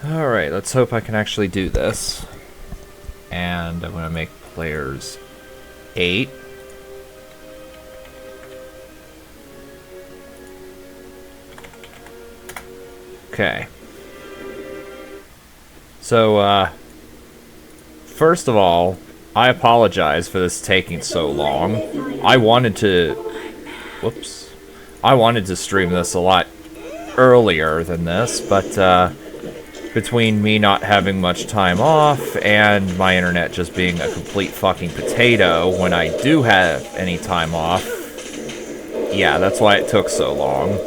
Alright, let's hope I can actually do this. And I'm gonna make players 8. Okay. So, first of all, I apologize for this taking so long. I wanted to... Whoops. I wanted to stream this a lot earlier than this, but, between me not having much time off and my internet just being a complete fucking potato when I do have any time off, yeah, that's why it took so long.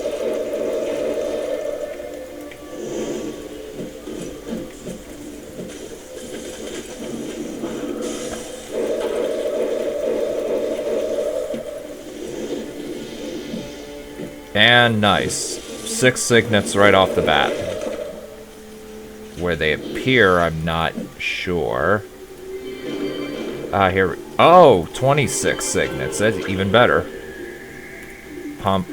And nice. 6 signets right off the bat. Where they appear, I'm not sure. Here. Oh, 26 signets. That's even better. Pump.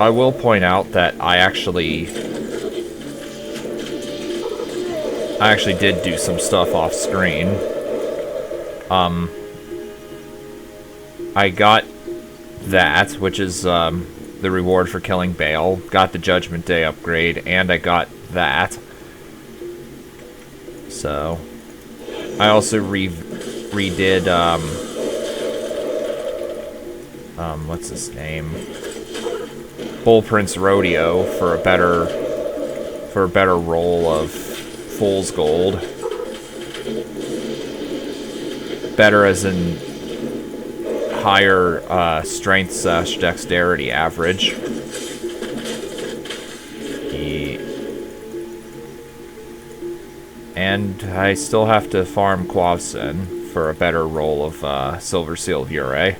I will point out that I actually did do some stuff off screen. I got that, which is the reward for killing Bale. Got the Judgment Day upgrade, and I got that. So, I also redid what's his name? Bull Prince Rodeo for a better roll of Fool's Gold. Better as in higher strength / dexterity average. And I still have to farm Quavsen for a better roll of Silver Seal of Ure.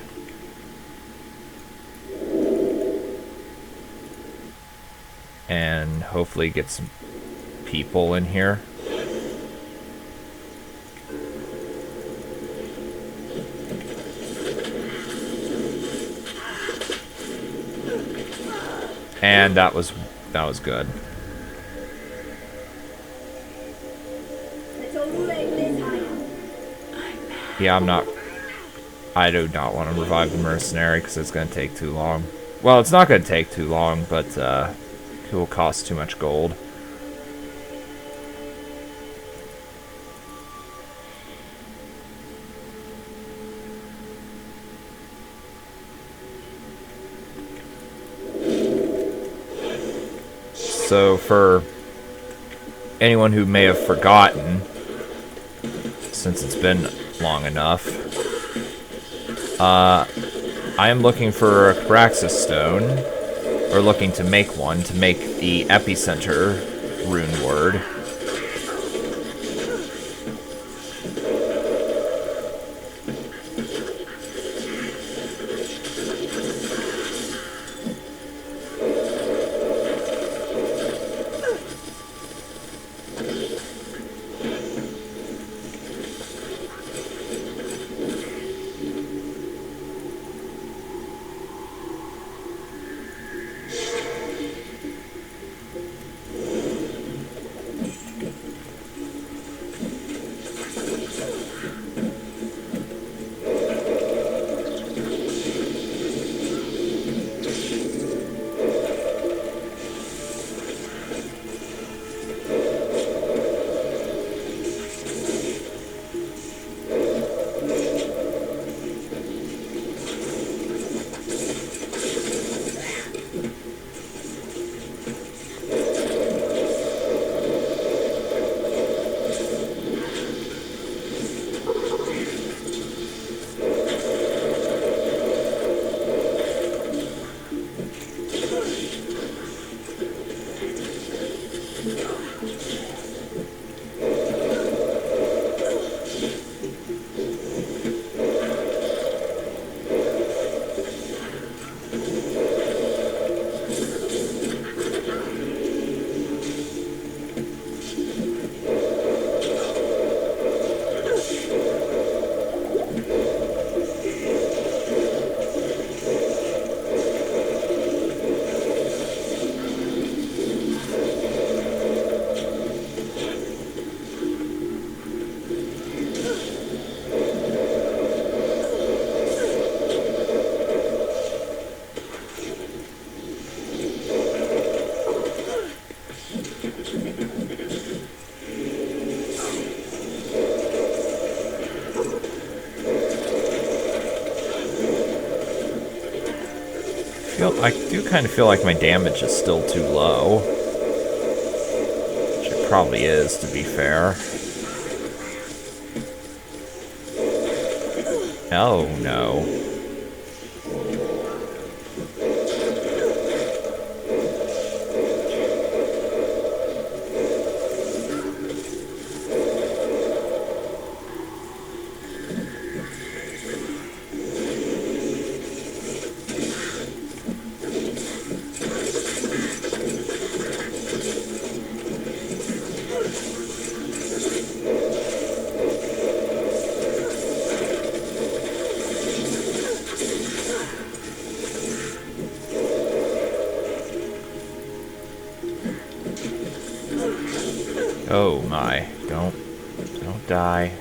And hopefully get some people in here. And that was good. Yeah, I do not want to revive the mercenary because it's going to take too long. Well, it's not going to take too long, but it will cost too much gold. So for anyone who may have forgotten, since it's been long enough, I am looking for a Praxis Stone, or looking to make one, to make the Epicenter rune word. I do kind of feel like my damage is still too low. Which it probably is, to be fair. Oh, no. Oh my, don't die.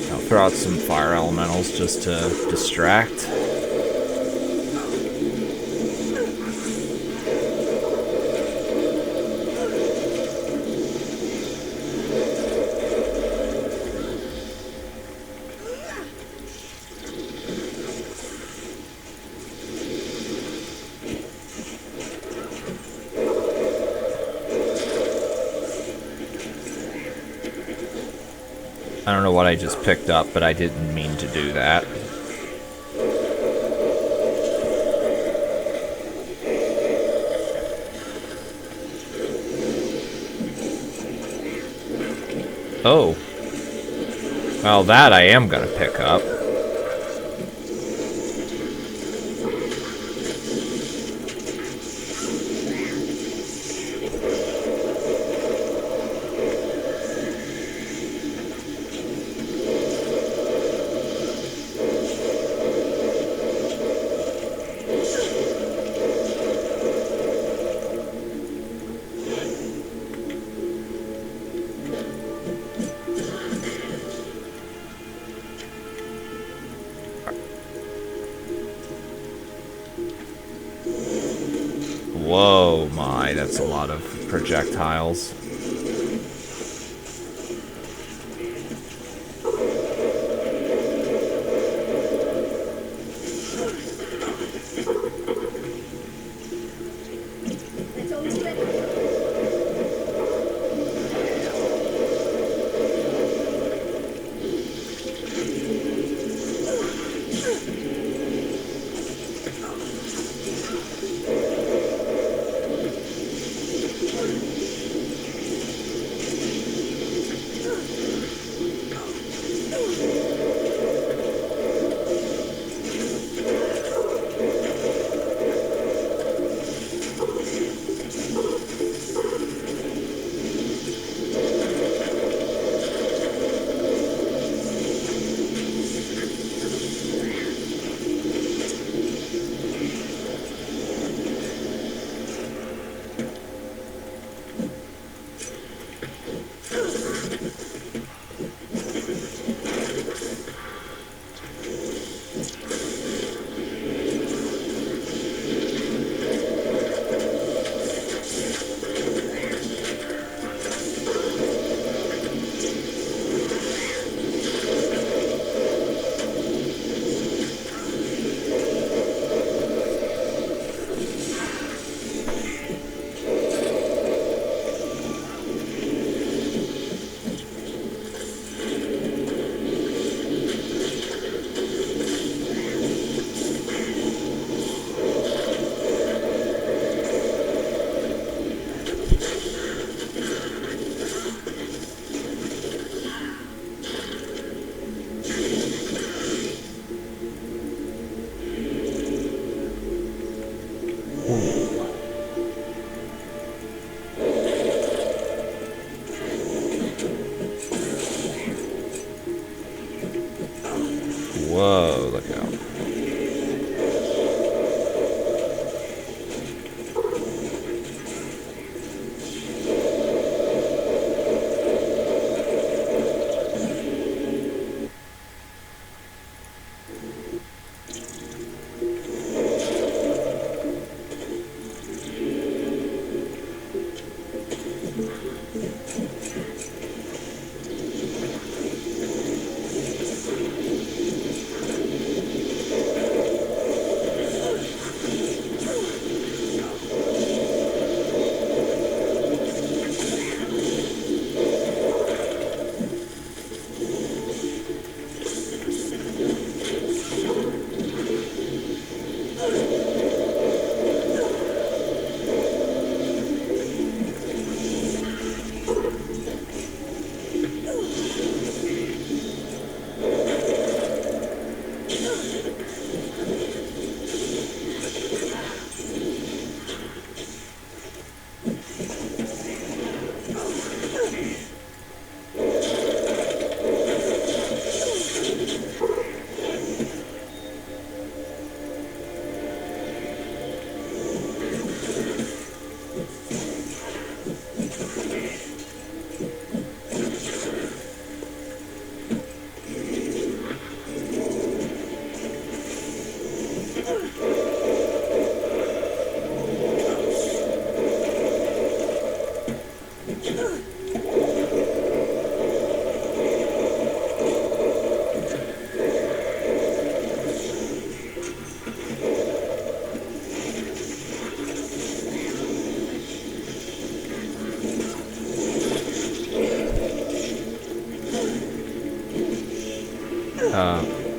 I'll throw out some fire elementals just to distract. I don't know what I just picked up, but I didn't mean to do that. Oh. Well, that I am gonna pick up. Whoa, my, that's a lot of projectiles. Oh, look out.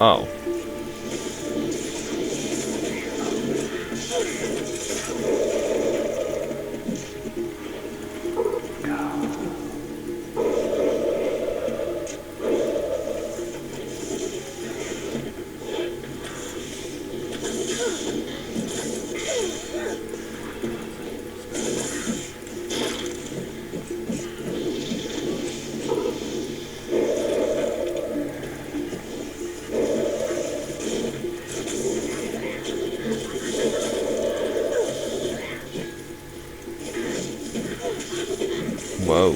Oh. Whoa.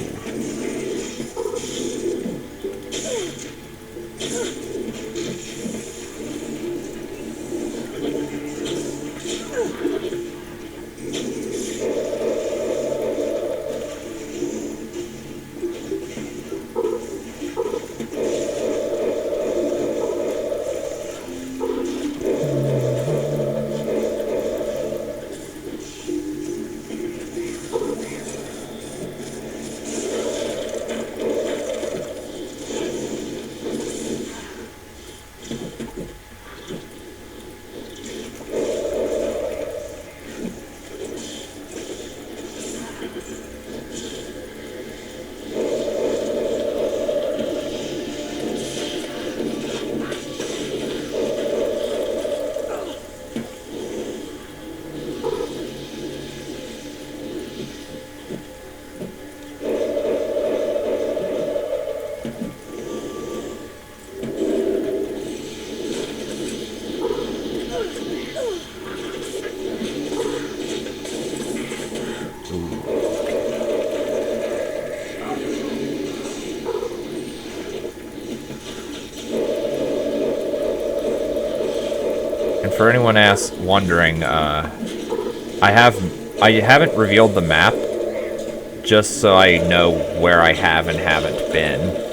And for anyone wondering, I haven't revealed the map, just so I know where I have and haven't been.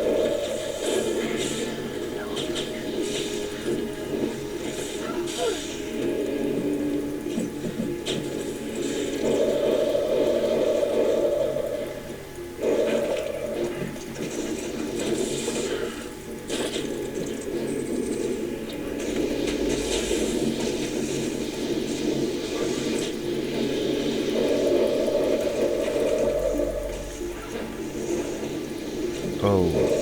Oh.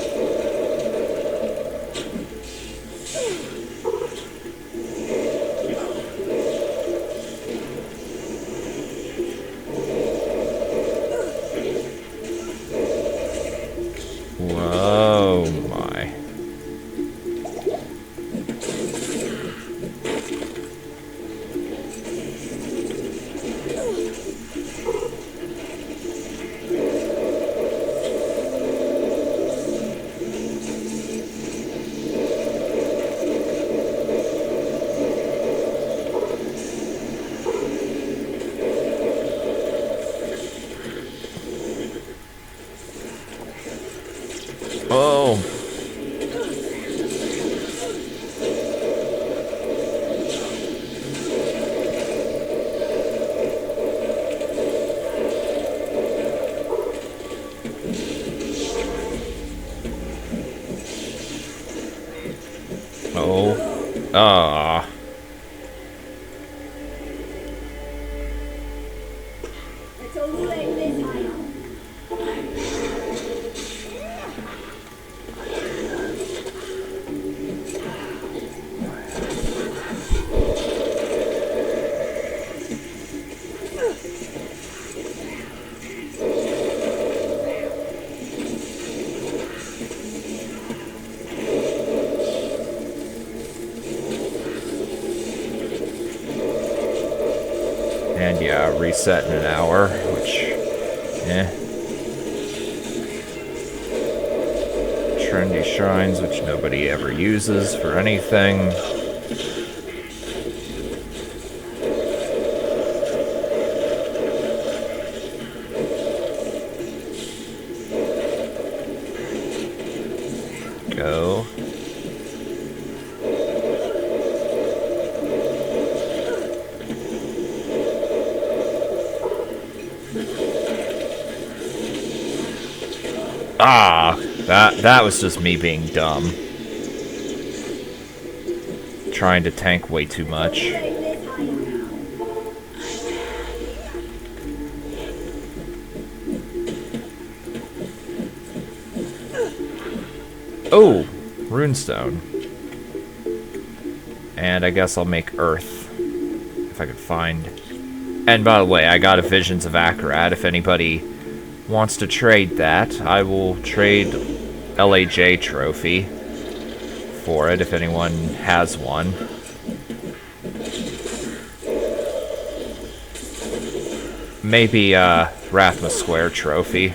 Ah. And yeah, reset in an hour, which, Trendy shrines, which nobody ever uses for anything. Go. Ah, that was just me being dumb. Trying to tank way too much. Oh, runestone. And I guess I'll make earth if I could find. And by the way, I got a Visions of Akarat. If anybody wants to trade that, I will trade LAJ trophy for it if anyone has one. Maybe Rathma Square trophy.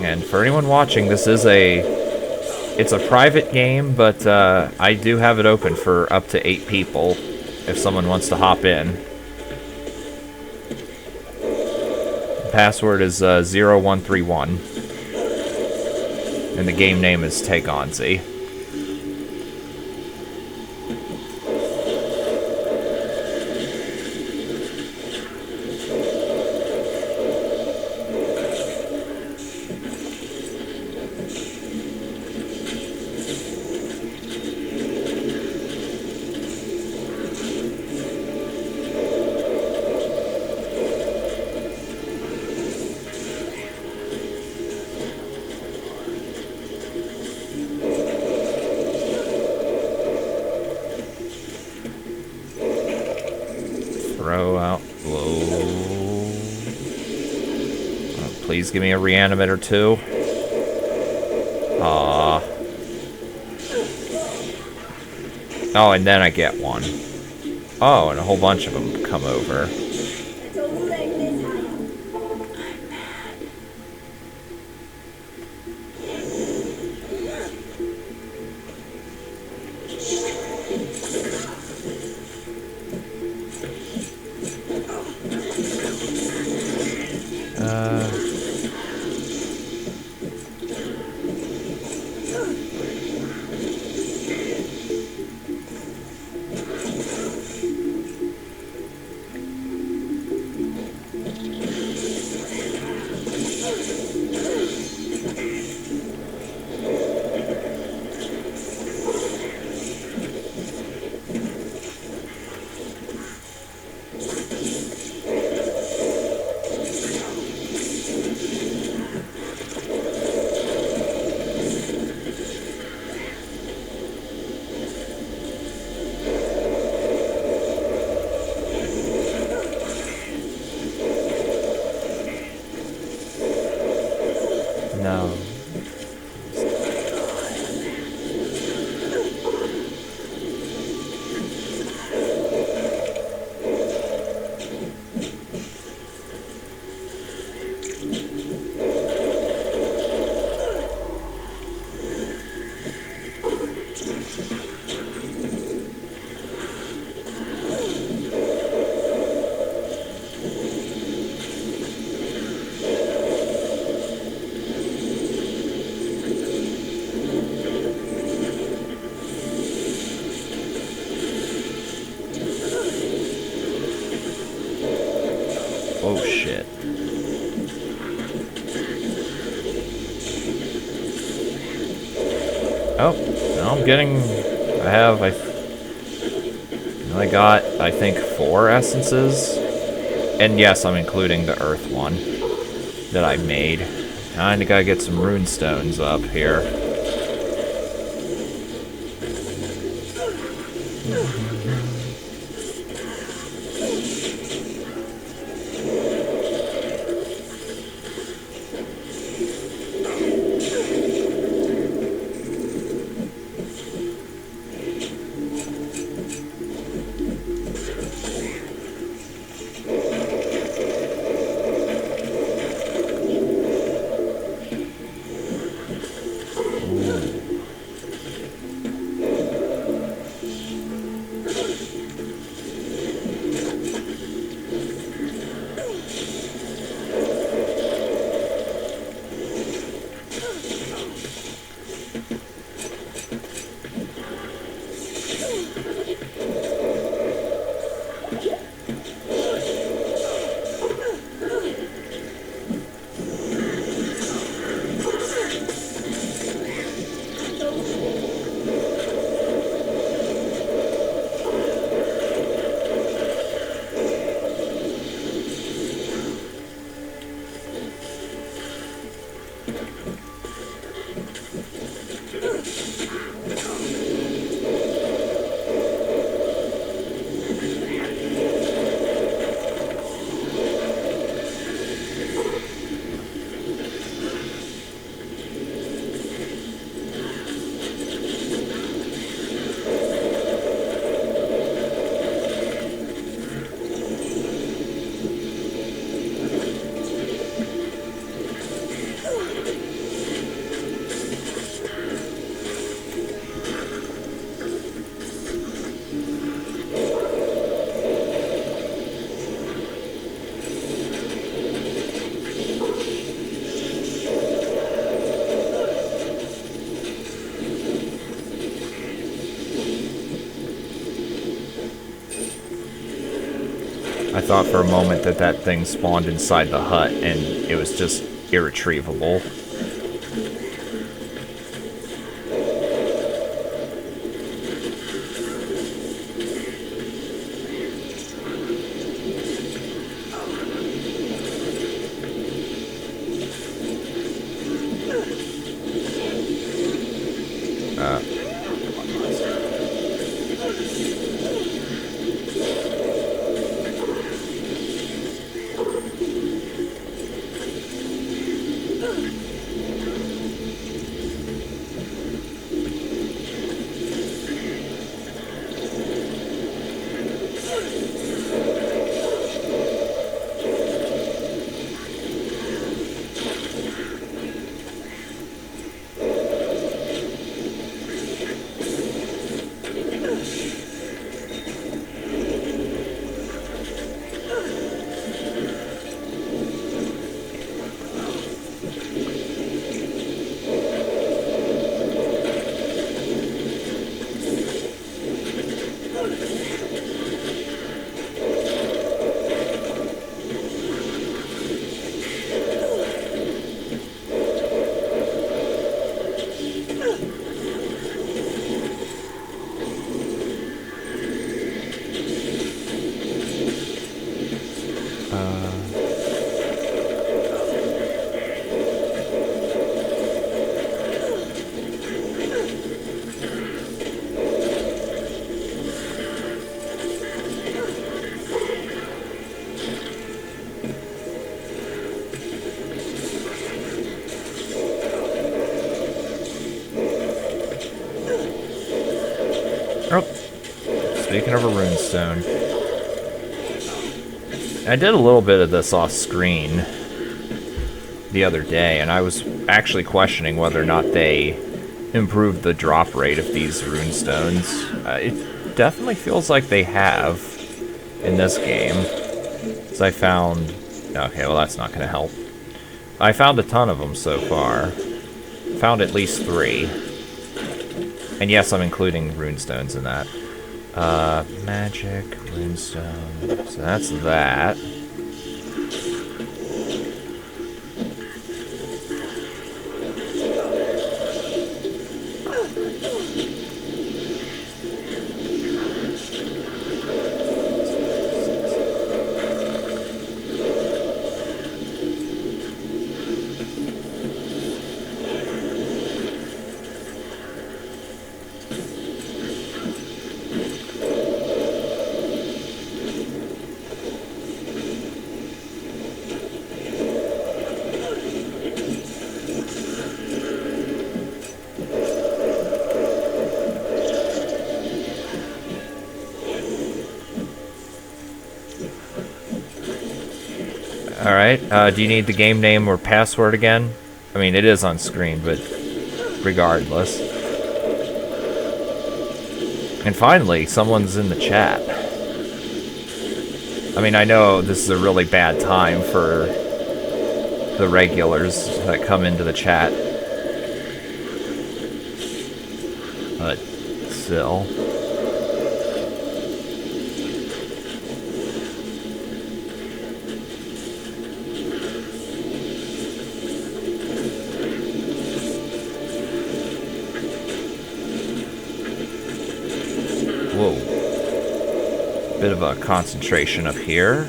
And for anyone watching, this is it's a private game, but I do have it open for up to 8 people if someone wants to hop in. The password is 0131. And the game name is Teganze. Throw out. Whoa. Oh, please give me a reanimator too. Oh, and then I get one. Oh, and a whole bunch of them come over. No. shit. Oh, no, I'm getting... I got, I think, 4 essences. And yes, I'm including the earth one that I made. Kinda gotta get some rune stones up here. I thought for a moment that that thing spawned inside the hut, and it was just irretrievable. Speaking of a runestone, I did a little bit of this off screen the other day, and I was actually questioning whether or not they improved the drop rate of these runestones. It definitely feels like they have in this game. As I found... Okay, well that's not going to help. I found a ton of them so far. Found at least 3. And yes, I'm including runestones in that. Magic, runestone. So that's that. Alright, do you need the game name or password again? I mean, it is on screen, but regardless. And finally, someone's in the chat. I mean, I know this is a really bad time for the regulars that come into the chat. But still. Whoa. Bit of a concentration up here.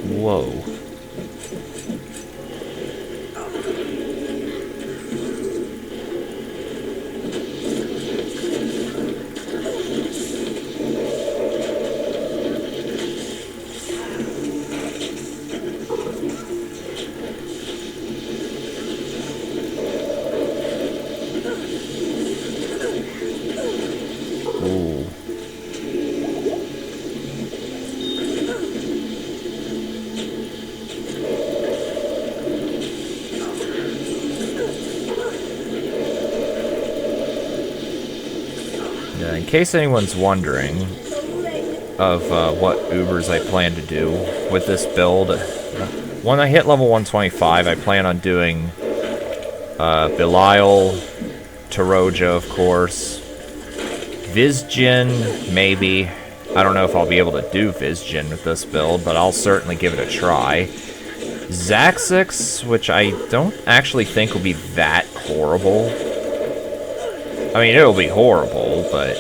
Whoa. Ooh. Yeah, in case anyone's wondering of what Ubers I plan to do with this build, when I hit level 125, I plan on doing Belial, Taroja, of course, Vizjin, maybe. I don't know if I'll be able to do Vizjin with this build, but I'll certainly give it a try. Zaxix, which I don't actually think will be that horrible. I mean, it'll be horrible, but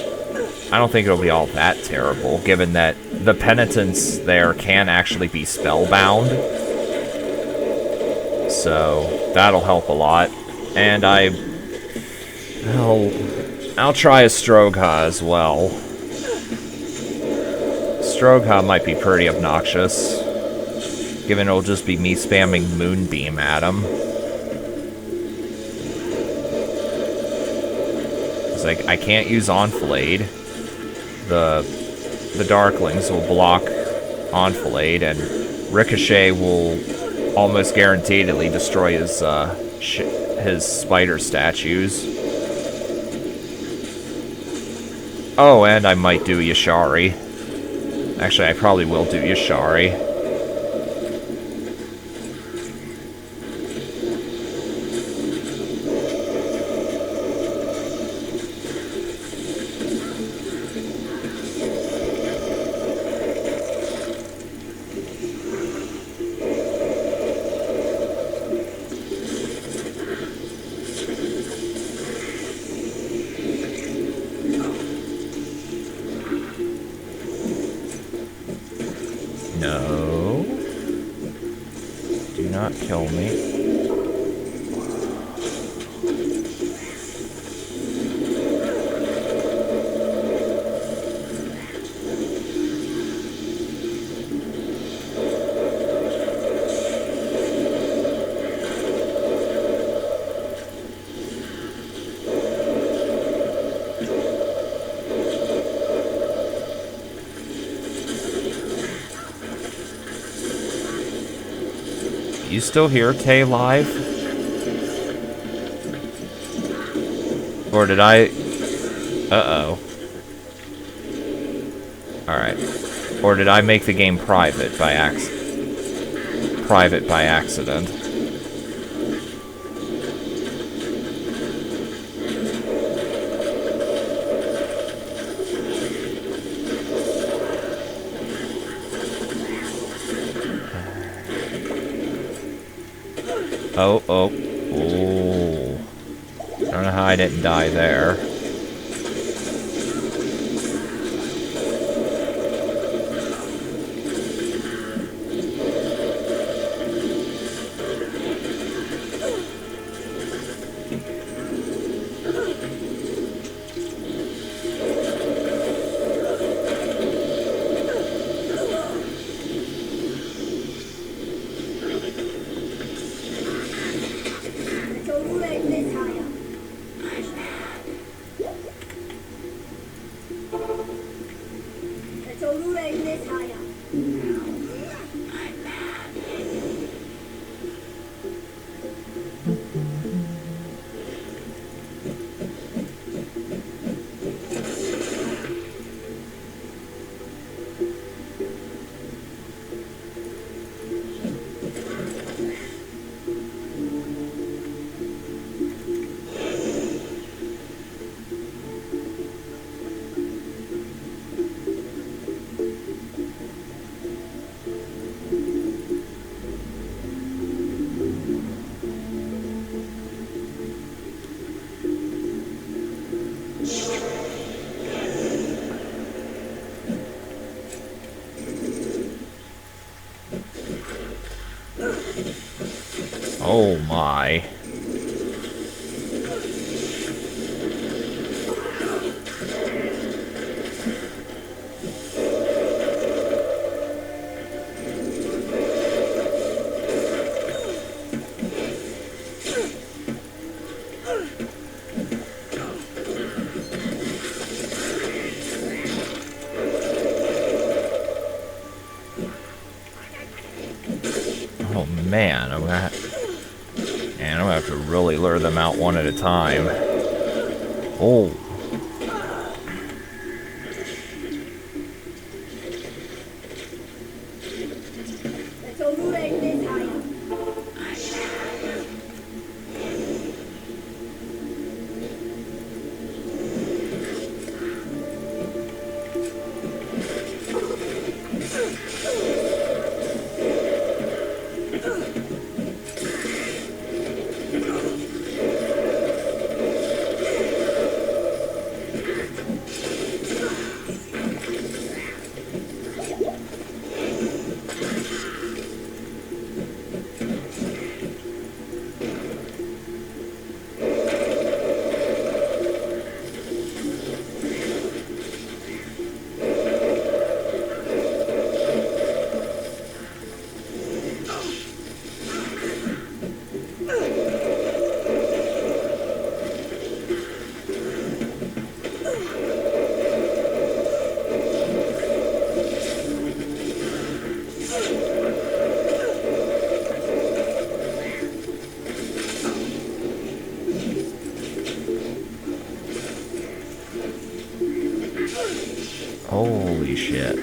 I don't think it'll be all that terrible, given that the penitents there can actually be spellbound. So, that'll help a lot. And I'll try a Strogha as well. Strogha might be pretty obnoxious, given it'll just be me spamming Moonbeam at him. It's like, I can't use Enfilade. The Darklings will block Enfilade, and Ricochet will almost guaranteedly destroy his spider statues. Oh, and I might do Yashari. Actually, I probably will do Yashari. No. Do not kill me. You still here, Tay live? Or did I... Uh-oh. Alright. Or did I make the game private by accident? Oh, oh, ooh. I don't know how I didn't die there. Oh my. Oh man, I'm gonna have to really lure them out one at a time. Oh. Holy shit.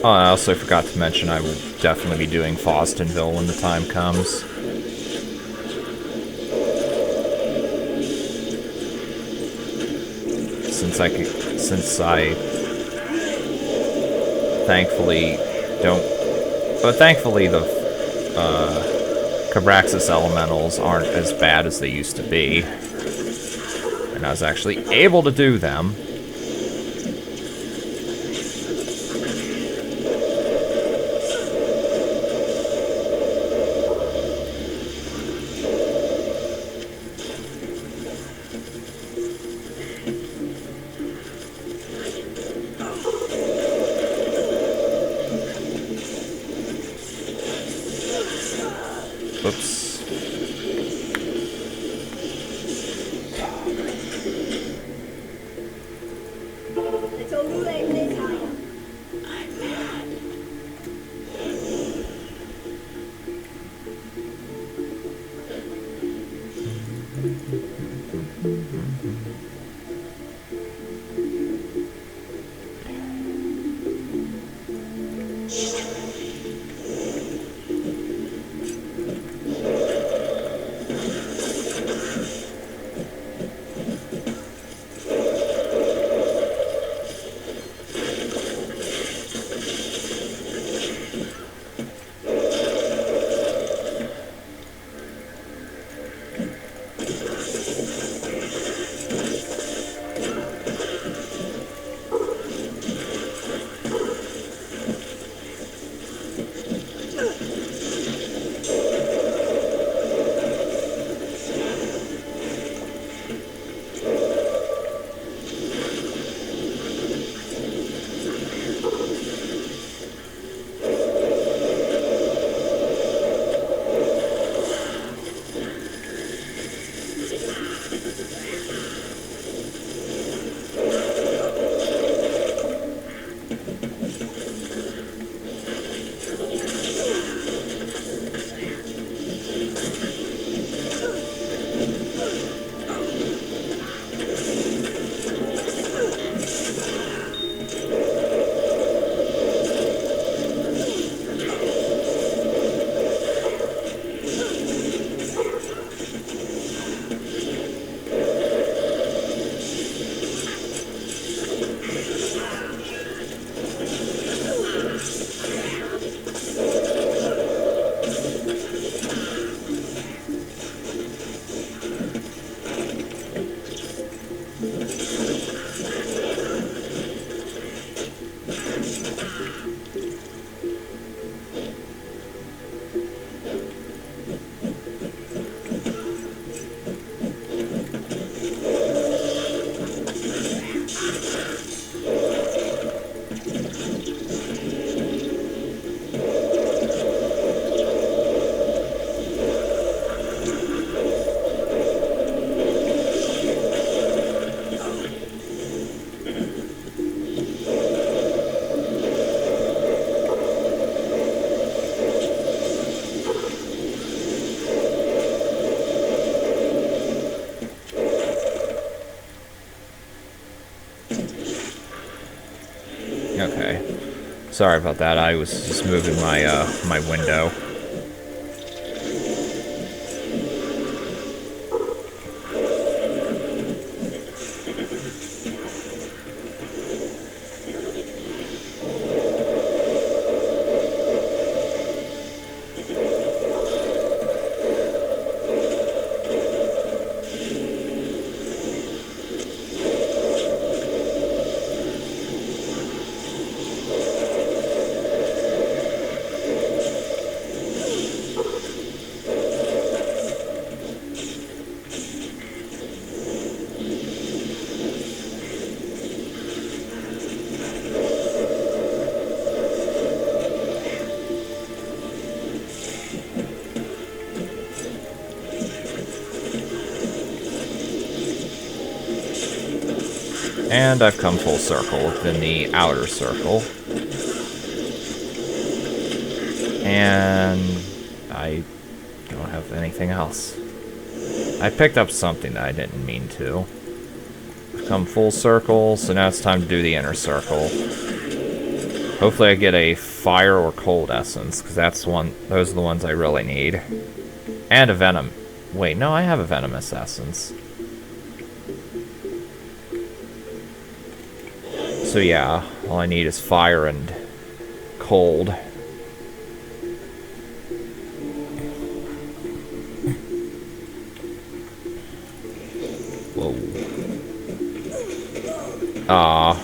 Oh, I also forgot to mention I will definitely be doing Fostonville when the time comes. Since I thankfully don't, but thankfully the Cabraxis elementals aren't as bad as they used to be, and I was actually able to do them. Oops. Okay. Sorry about that. I was just moving my my window. And I've come full circle within the outer circle. And I don't have anything else. I picked up something that I didn't mean to. I've come full circle, so now it's time to do the inner circle. Hopefully I get a fire or cold essence, because those are the ones I really need. And a venom. Wait, no, I have a venomous essence. So yeah, all I need is fire and cold. Whoa. Ah.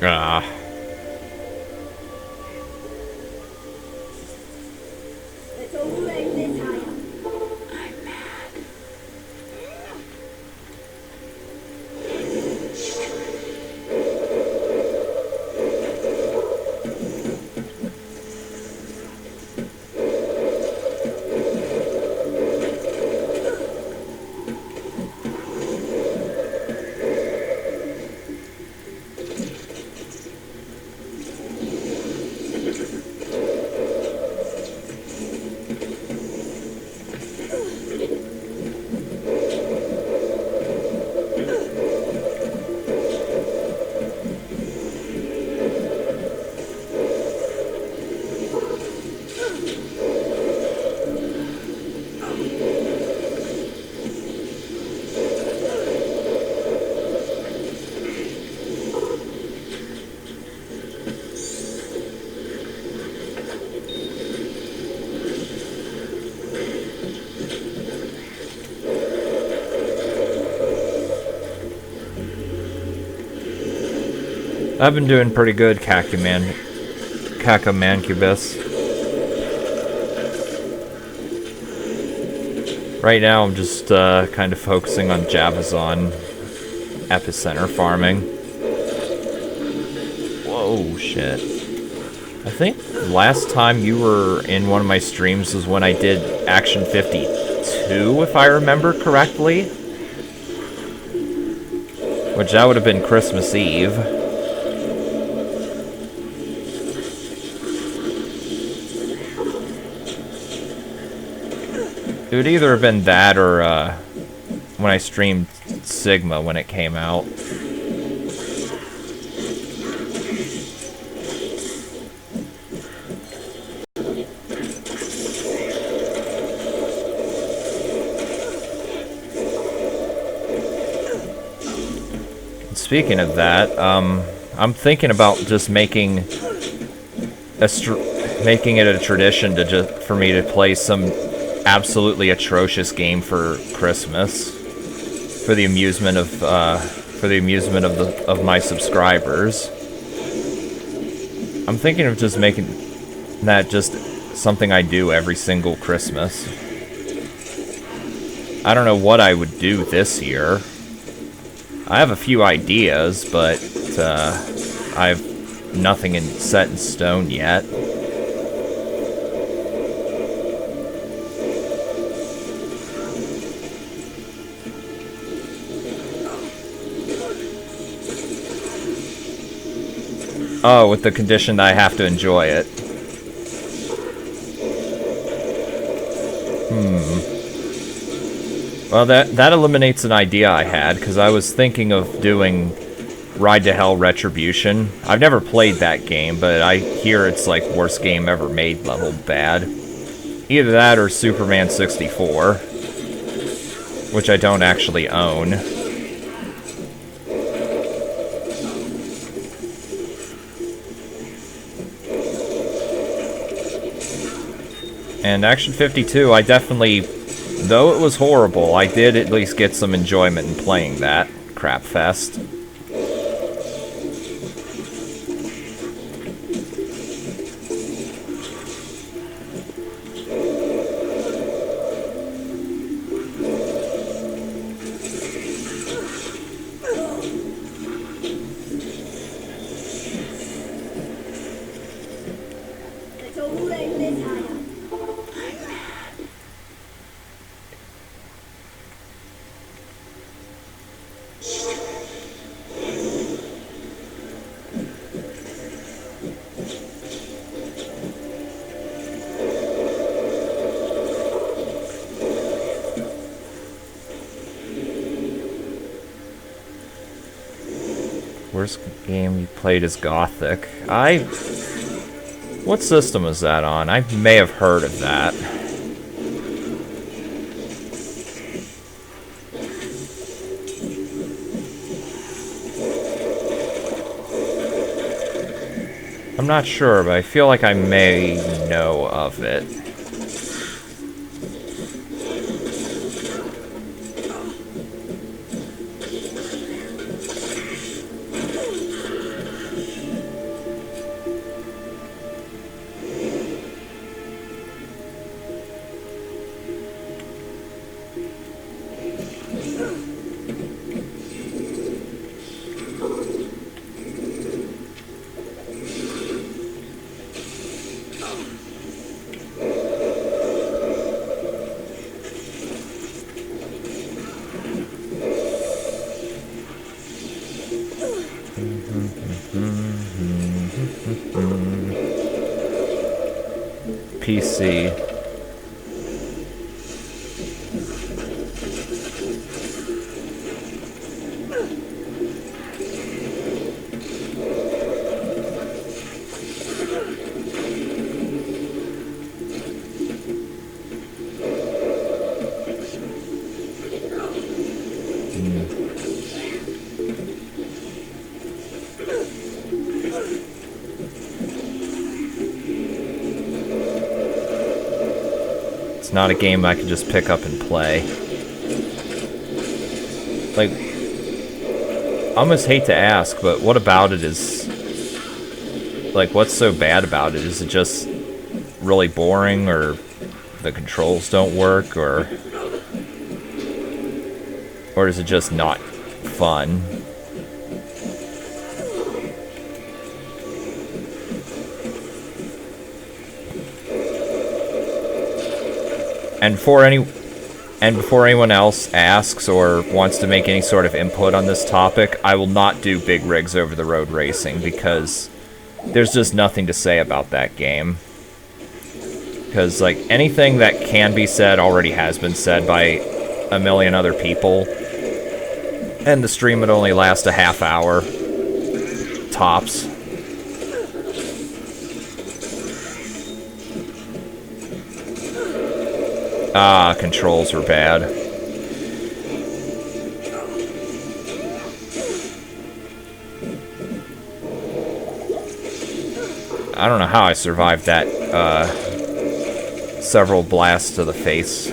Ah. I've been doing pretty good, Kakamancubus. Right now, I'm just kind of focusing on Javazon epicenter farming. Whoa, shit. I think last time you were in one of my streams was when I did Action 52, if I remember correctly. Which that would have been Christmas Eve. It would either have been that or when I streamed Sigma when it came out. Speaking of that, I'm thinking about just making it a tradition for me to play some absolutely atrocious game for Christmas, for the amusement of my subscribers. I'm thinking of just making that just something I do every single Christmas. I don't know what I would do this year. I have a few ideas, but I have nothing set in stone yet. Oh, with the condition that I have to enjoy it. Well, that eliminates an idea I had, because I was thinking of doing Ride to Hell Retribution. I've never played that game, but I hear it's like worst game ever made level bad. Either that or Superman 64, which I don't actually own. And Action 52, I definitely, though it was horrible, I did at least get some enjoyment in playing that crap fest. Worst game you played is Gothic. What system was that on? I may have heard of that. I'm not sure, but I feel like I may know of it. PC. It's not a game I can just pick up and play. Like, I almost hate to ask, but what about it is... Like, what's so bad about it? Is it just really boring, or the controls don't work, or is it just not fun? And before anyone else asks or wants to make any sort of input on this topic, I will not do big rigs over the road racing, because there's just nothing to say about that game. Because, like, anything that can be said already has been said by a million other people. And the stream would only last a half hour. Tops. Ah, controls were bad. I don't know how I survived that, several blasts to the face.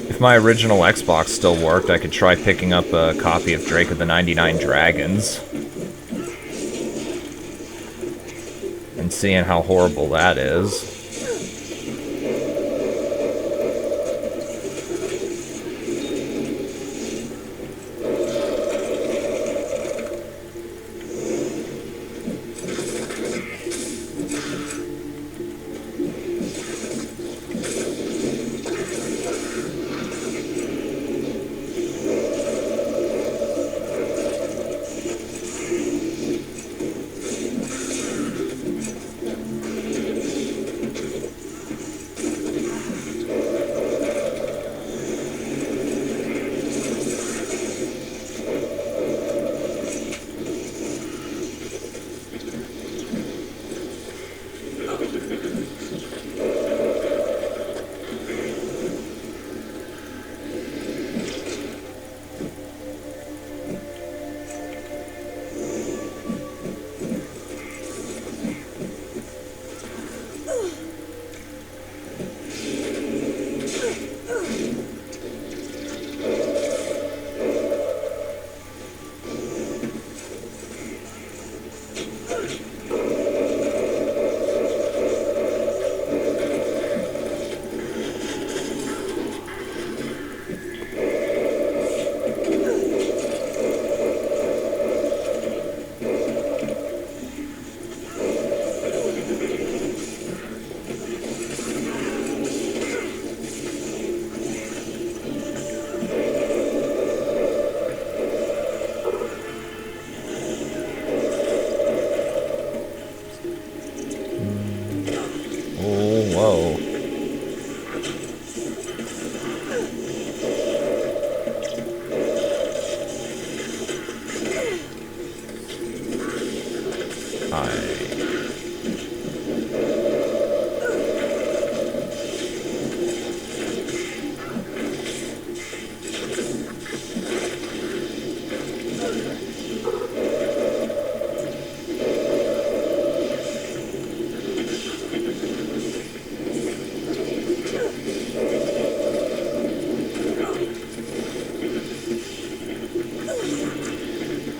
If my original Xbox still worked, I could try picking up a copy of Drake of the 99 Dragons. And seeing how horrible that is.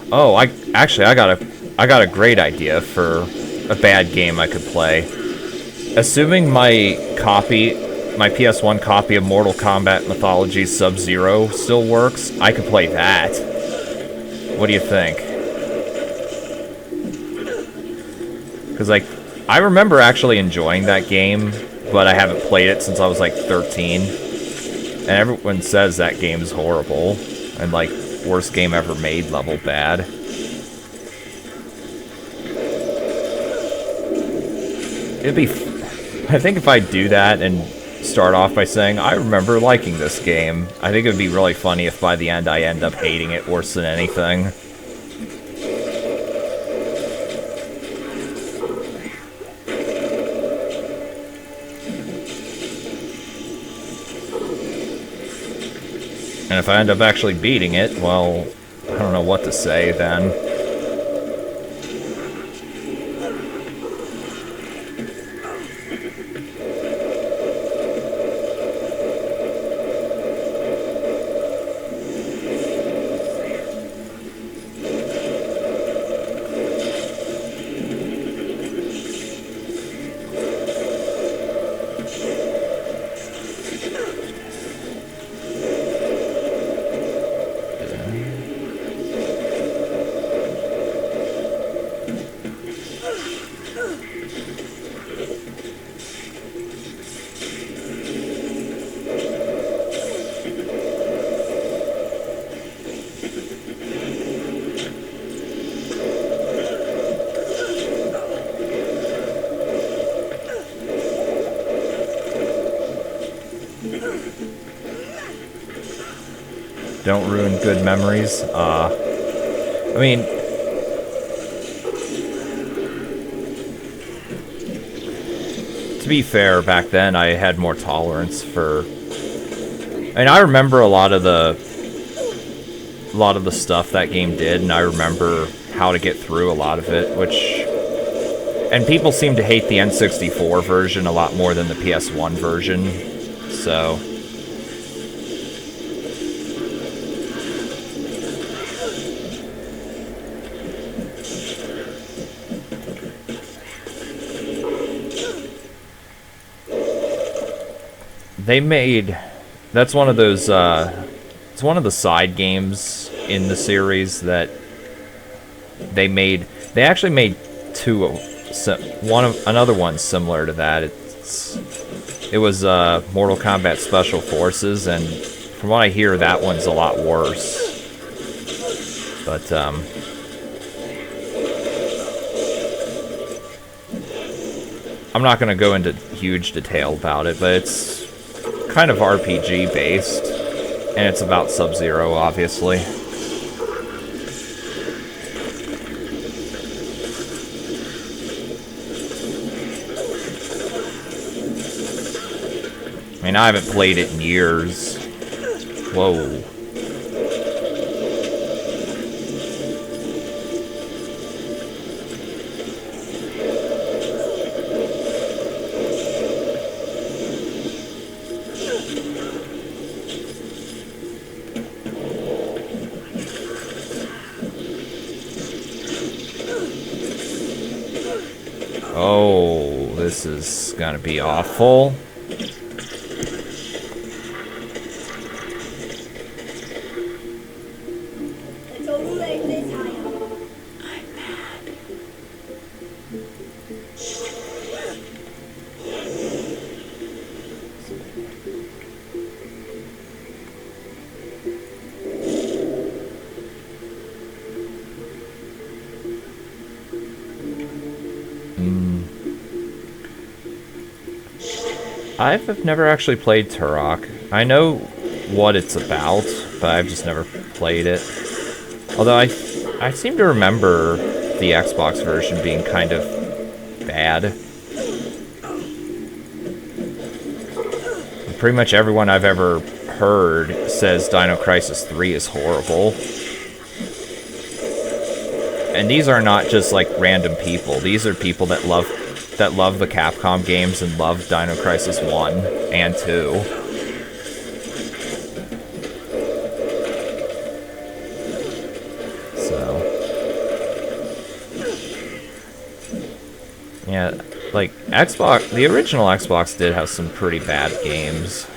Oh, I got a great idea for a bad game I could play. Assuming my PS1 copy of Mortal Kombat Mythology Sub-Zero still works, I could play that. What do you think? Because, like, I remember actually enjoying that game, but I haven't played it since I was, like, 13. And everyone says that game is horrible. And, like, worst game ever made level bad. It'd be... I think if I do that and start off by saying, I remember liking this game, I think it would be really funny if by the end I end up hating it worse than anything. And if I end up actually beating it, well, I don't know what to say then. Don't ruin good memories. I mean, to be fair, back then I had more tolerance for. And I remember a lot of the stuff that game did, and I remember how to get through a lot of it, which. And people seem to hate the N64 version a lot more than the PS1 version, so. They made... That's one of those, it's one of the side games in the series that they made... They actually made two... Another one similar to that. It was, Mortal Kombat Special Forces, and from what I hear, that one's a lot worse. But, I'm not going to go into huge detail about it, but it's kind of RPG based, and it's about Sub-Zero, obviously. I mean, I haven't played it in years. Whoa. Oh, this is gonna be awful. I've never actually played Turok. I know what it's about, but I've just never played it. Although I seem to remember with the Xbox version being kind of bad. Pretty much everyone I've ever heard says Dino Crisis 3 is horrible. And these are not just like random people. These are people that love the Capcom games and love Dino Crisis 1 and 2. So yeah, like Xbox, the original Xbox did have some pretty bad games.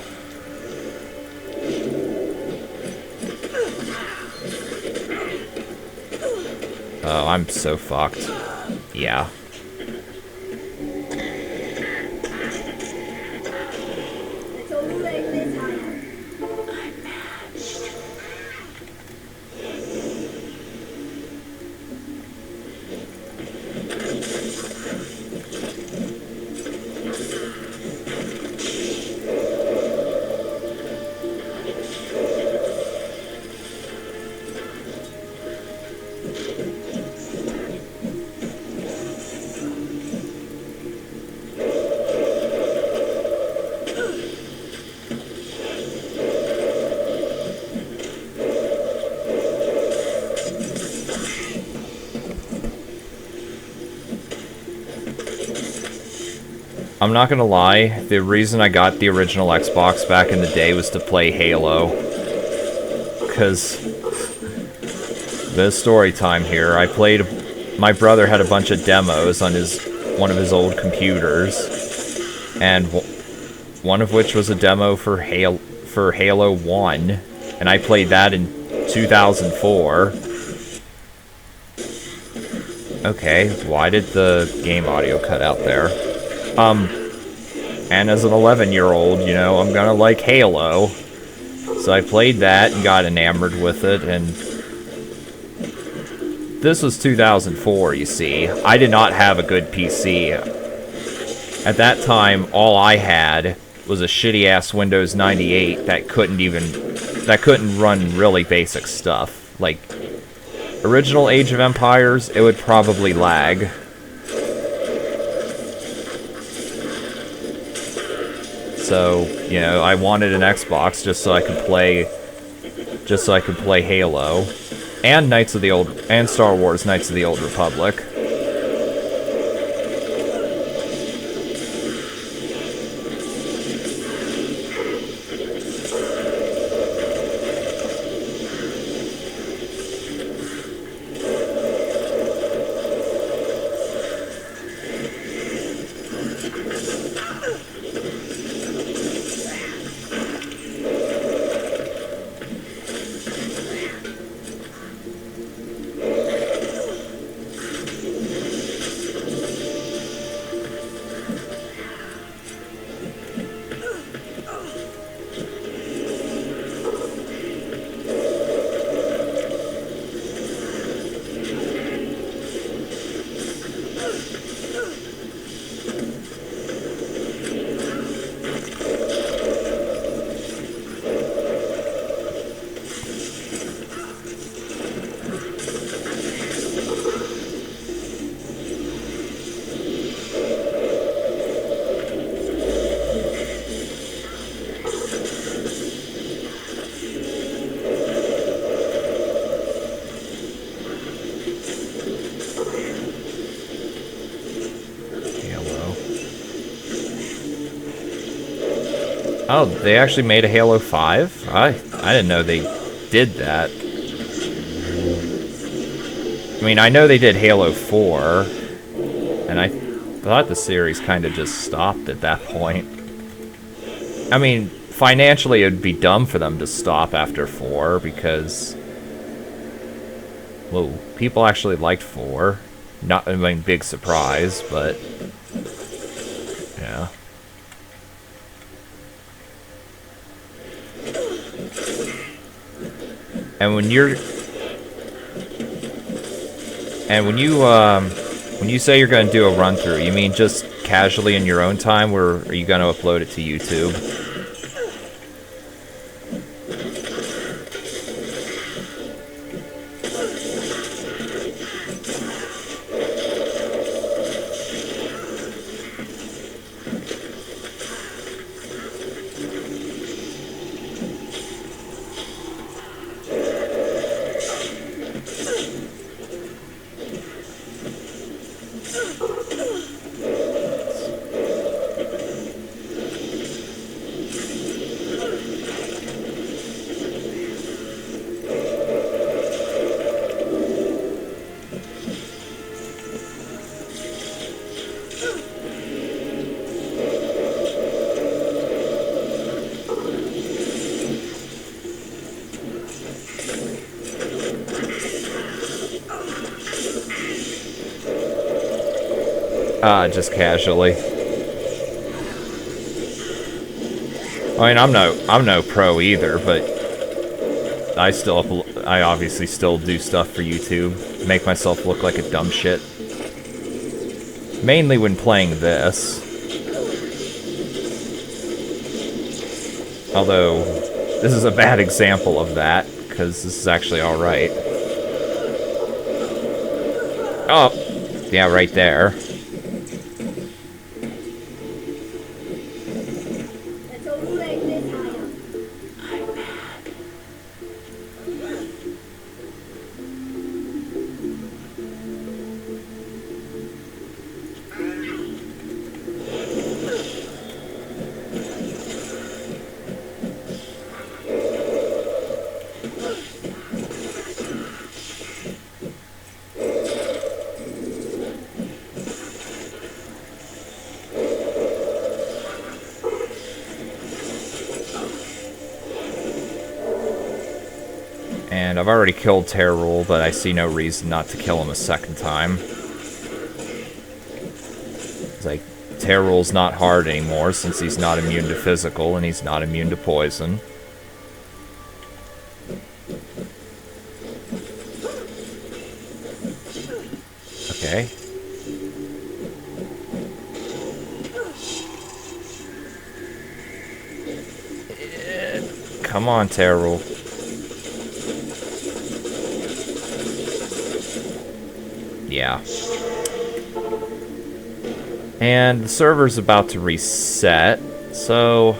Oh, I'm so fucked. Yeah. I'm not gonna lie, the reason I got the original Xbox back in the day was to play Halo. Because, the story time here, my brother had a bunch of demos on one of his old computers, and one of which was a demo for Halo 1, and I played that in 2004. Okay, why did the game audio cut out there? And as an 11-year-old, you know, I'm gonna like Halo. So I played that and got enamored with it, and this was 2004, you see. I did not have a good PC. At that time, all I had was a shitty-ass Windows 98 that couldn't run really basic stuff. Like, original Age of Empires, it would probably lag. So, you know, I wanted an Xbox just so I could play Halo and Star Wars Knights of the Old Republic. Oh, they actually made a Halo 5? I didn't know they did that. I mean, I know they did Halo 4, and I thought the series kind of just stopped at that point. I mean, financially it would be dumb for them to stop after 4, because... Whoa, people actually liked 4. Not, I mean, big surprise, but... Yeah. And when you say you're going to do a run through, you mean just casually in your own time, or are you going to upload it to YouTube? Just casually. I mean, I'm no pro either, but I obviously still do stuff for YouTube, make myself look like a dumb shit. Mainly when playing this. Although, this is a bad example of that, because this is actually alright. Oh! Yeah, right there. And I've already killed Terrorul, but I see no reason not to kill him a second time. It's like, Terrorul's not hard anymore, since he's not immune to physical, and he's not immune to poison. Okay. Come on, Terrorul. Yeah. And the server's about to reset, so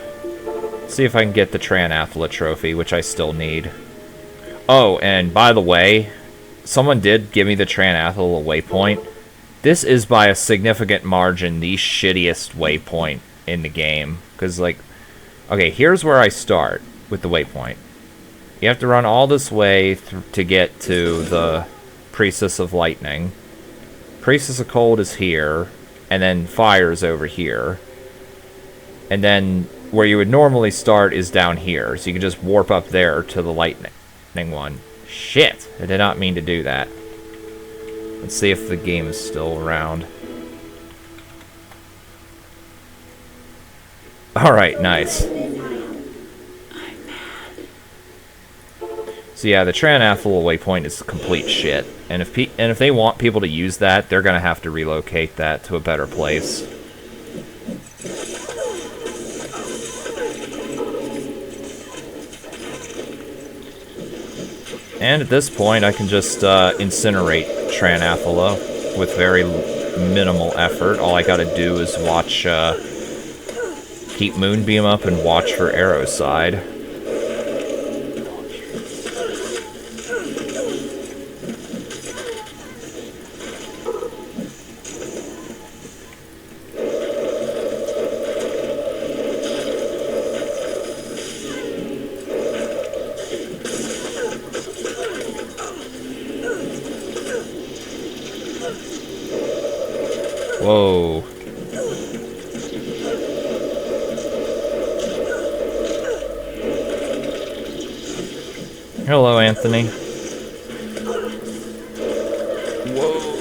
see if I can get the Tranathala trophy, which I still need. Oh, and by the way, someone did give me the Tranathala waypoint. This is by a significant margin the shittiest waypoint in the game. Because, like, okay, here's where I start with the waypoint. You have to run all this way to get to the Priestess of Lightning. Priestess of Cold is here, and then Fire is over here. And then where you would normally start is down here, so you can just warp up there to the Lightning one. Shit! I did not mean to do that. Let's see if the game is still around. Alright, nice. So yeah, the Tranathala waypoint is complete shit, and if they want people to use that, they're gonna have to relocate that to a better place. And at this point, I can just incinerate Tranathala with very minimal effort. All I gotta do is watch, keep Moonbeam up and watch for Arrowside. Whoa. Hello, Anthony. Whoa.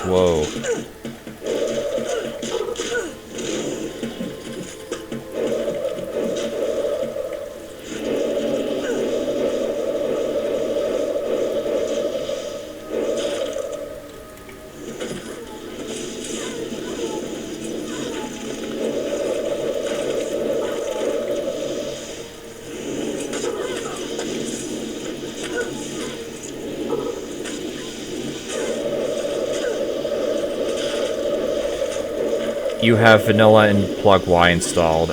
Whoa. You have vanilla and plug Y installed.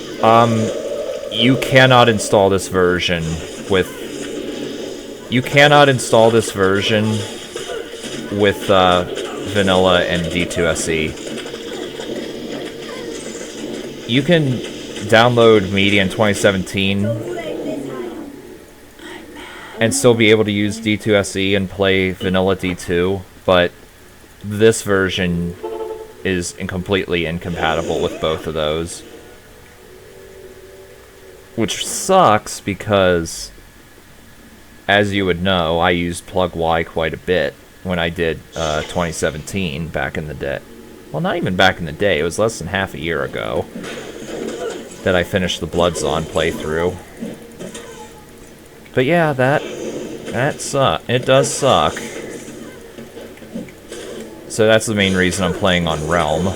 You cannot install this version with... You cannot install this version with vanilla and D2SE. You can download Media in 2017 and still be able to use D2SE and play vanilla D2, but this version is completely incompatible with both of those. Which sucks because, as you would know, I used Plug Y quite a bit when I did 2017 back in the day. Well, not even back in the day, it was less than half a year ago that I finished the Bloodzawn playthrough. But yeah, that sucks. It does suck. So that's the main reason I'm playing on Realm.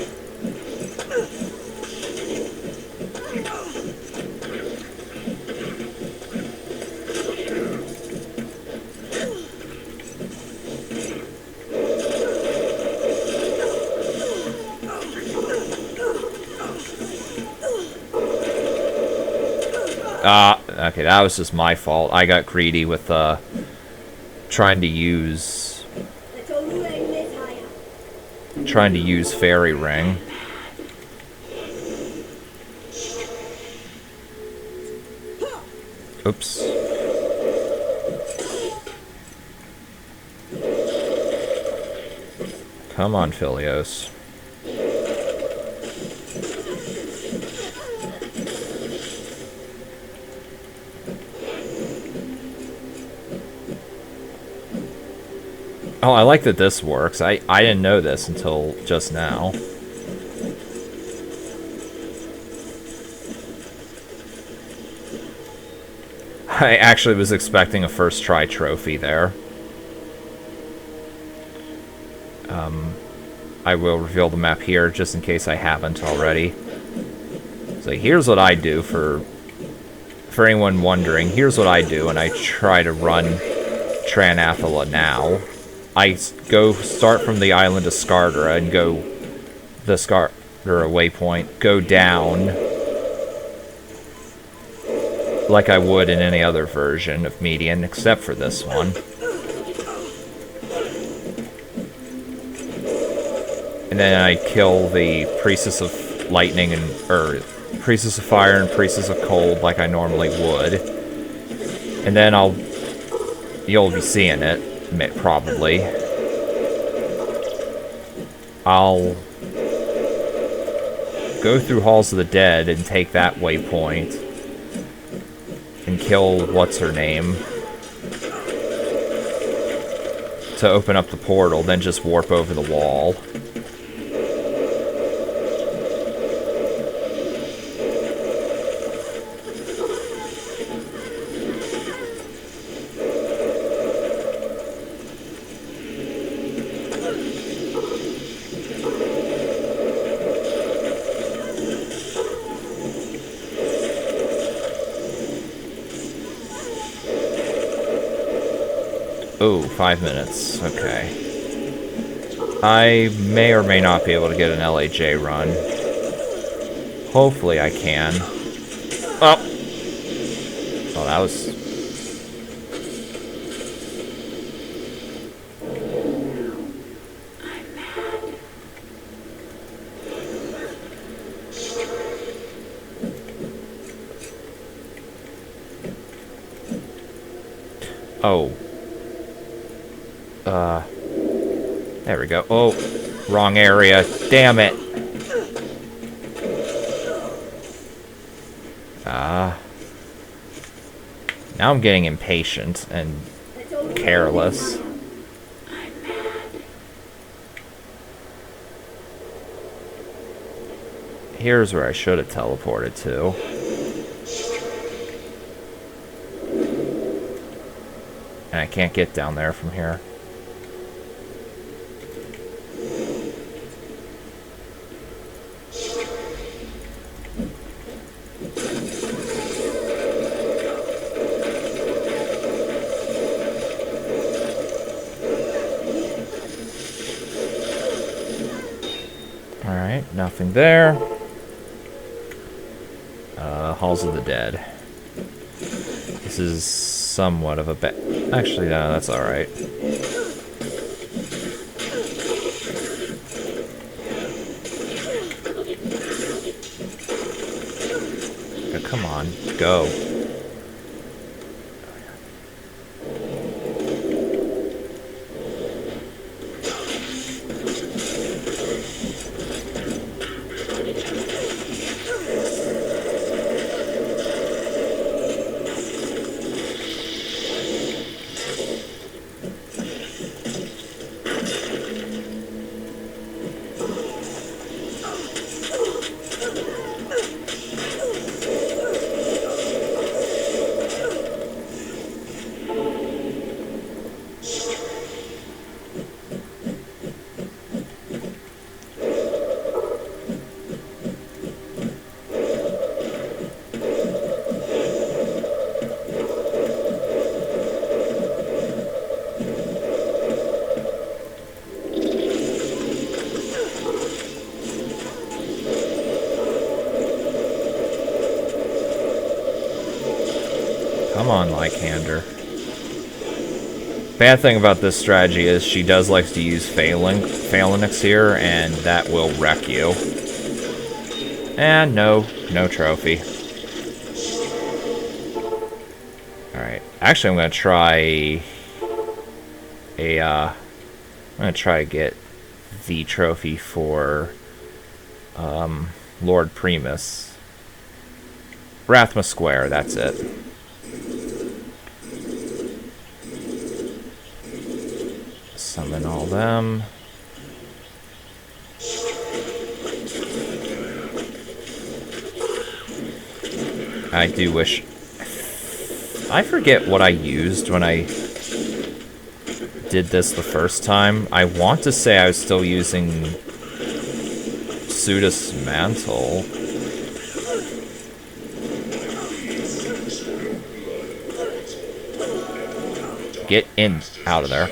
Okay, that was just my fault. I got greedy with, trying to use Fairy Ring. Oops. Come on, Philios. Oh, I like that this works. I didn't know this until just now. I actually was expecting a first try trophy there. I will reveal the map here just in case I haven't already. So here's what I do for anyone wondering. Here's what I do when I try to run Tranathela now. I go start from the island of Skardra and go the Skardra waypoint, go down like I would in any other version of Median, except for this one. And then I kill the Priestess of Lightning and Priestess of Fire and Priestess of Cold like I normally would. And then you'll be seeing it, probably. I'll go through Halls of the Dead and take that waypoint and kill what's-her-name to open up the portal, then just warp over the wall. Oh, 5 minutes. Okay. I may or may not be able to get an LAJ run. Hopefully I can. Oh! Oh, that was... Oh. There we go. Oh, wrong area. Damn it. Now I'm getting impatient and careless. Here's where I should have teleported to. And I can't get down there from here. Alright, nothing there. Halls of the Dead. This is somewhat of a bet. Actually, no, that's alright. Oh, come on, go. Come on, Lycander. Bad thing about this strategy is she does like to use Phalanx here, and that will wreck you. And no trophy. Alright, actually I'm gonna try I'm gonna try to get the trophy for Lord Primus. Rathma Square, that's it. Summon all them. I do wish... I forget what I used when I did this the first time. I want to say I was still using Sudus Mantle. Get in, out of there.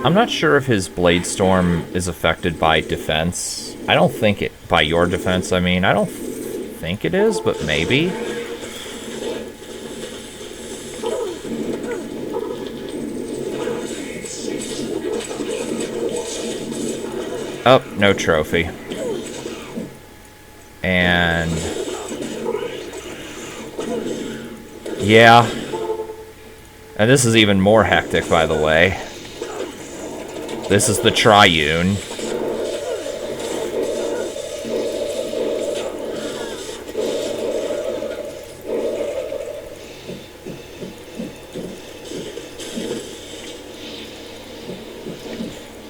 I'm not sure if his Blade Storm is affected by defense. I don't think it... By your defense, I mean. I don't think it is, but maybe. Oh, no trophy. And... yeah. And this is even more hectic, by the way. This is the Triune.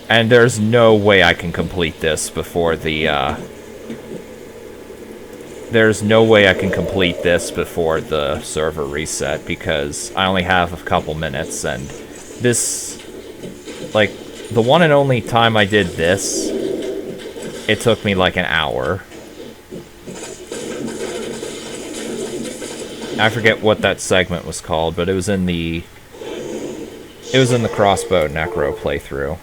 And there's no way I can complete this before the, There's no way I can complete this before the server reset, because I only have a couple minutes, and this... like... the one and only time I did this, it took me like an hour. I forget what that segment was called, but it was in the... it was in the Crossbow Necro playthrough.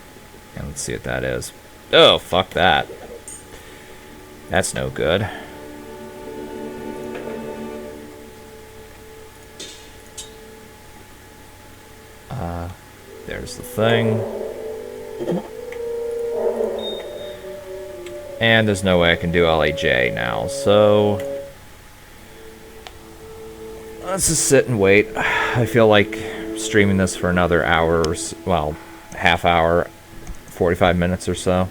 And let's see what that is. Oh, fuck that. That's no good. There's the thing. And there's no way I can do LAJ now, so... let's just sit and wait. I feel like streaming this for another hour, or well, half hour, 45 minutes or so.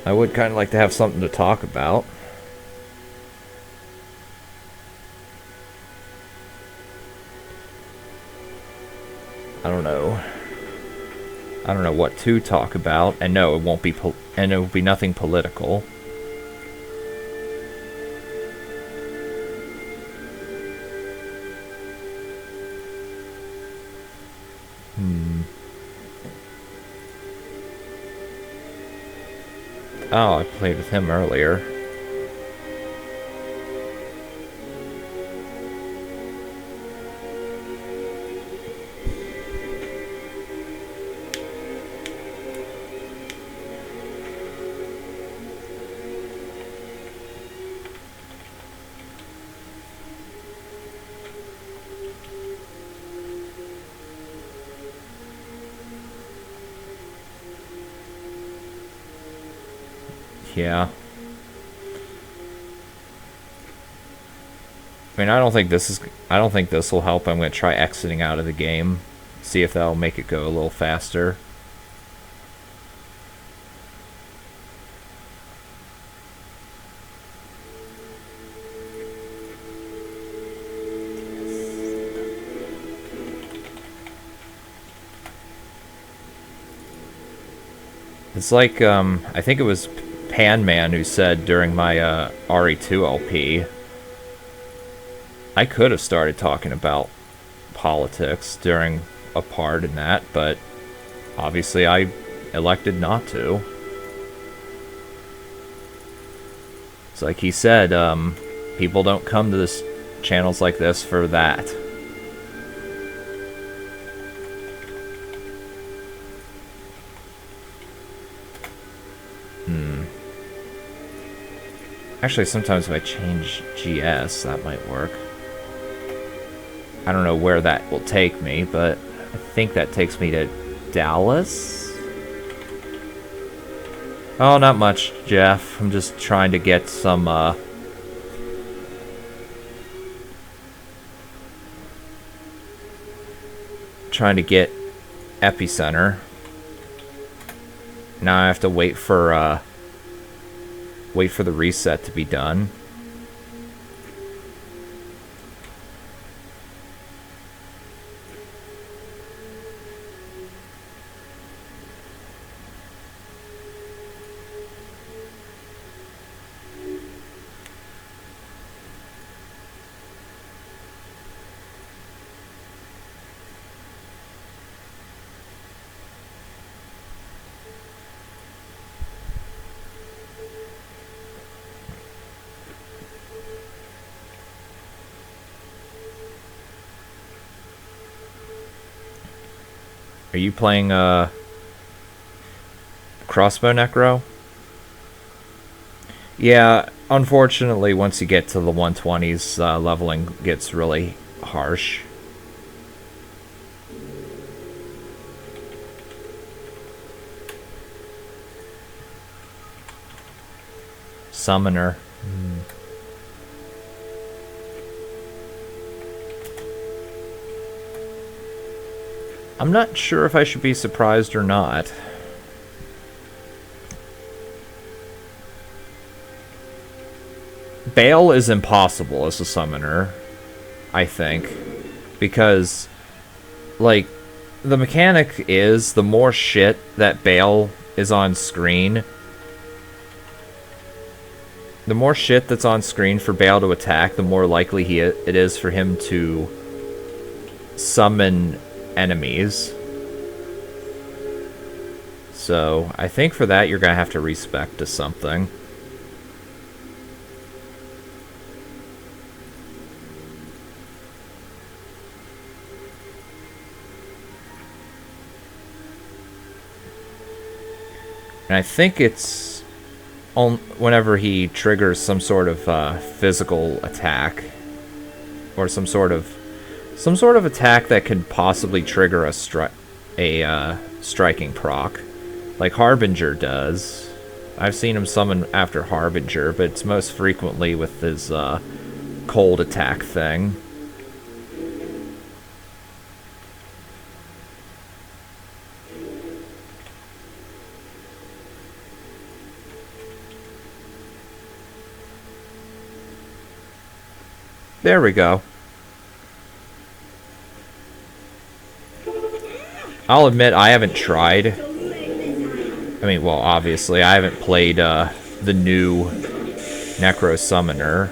I would kind of like to have something to talk about. I don't know. I don't know what to talk about, and no, it won't be and it will be nothing political. Oh, I played with him earlier. Yeah. I mean, I don't think this will help. I'm going to try exiting out of the game. See if that'll make it go a little faster. It's like, I think it was Panman who said during my RE2 LP, I could have started talking about politics during a part in that, but obviously I elected not to. It's like he said, people don't come to this channels like this for that. Actually, sometimes if I change GS, that might work. I don't know where that will take me, but I think that takes me to Dallas? Oh, not much, Jeff. I'm just trying to get some, trying to get Epicenter. Now I have to wait for the reset to be done. Are you playing Crossbow Necro? Yeah, unfortunately, once you get to the 120s, leveling gets really harsh. Summoner. I'm not sure if I should be surprised or not. Bale is impossible as a summoner, I think. Because, like, the mechanic is the more shit that Bale is on screen, the more shit that's on screen for Bale to attack, the more likely it is for him to summon enemies. So, I think for that you're gonna have to respec to something. And I think it's whenever he triggers some sort of physical attack, or some sort of attack that could possibly trigger a striking proc, like Harbinger does. I've seen him summon after Harbinger, but it's most frequently with his cold attack thing. There we go. I'll admit I haven't tried. I mean, well, obviously I haven't played the new Necro Summoner.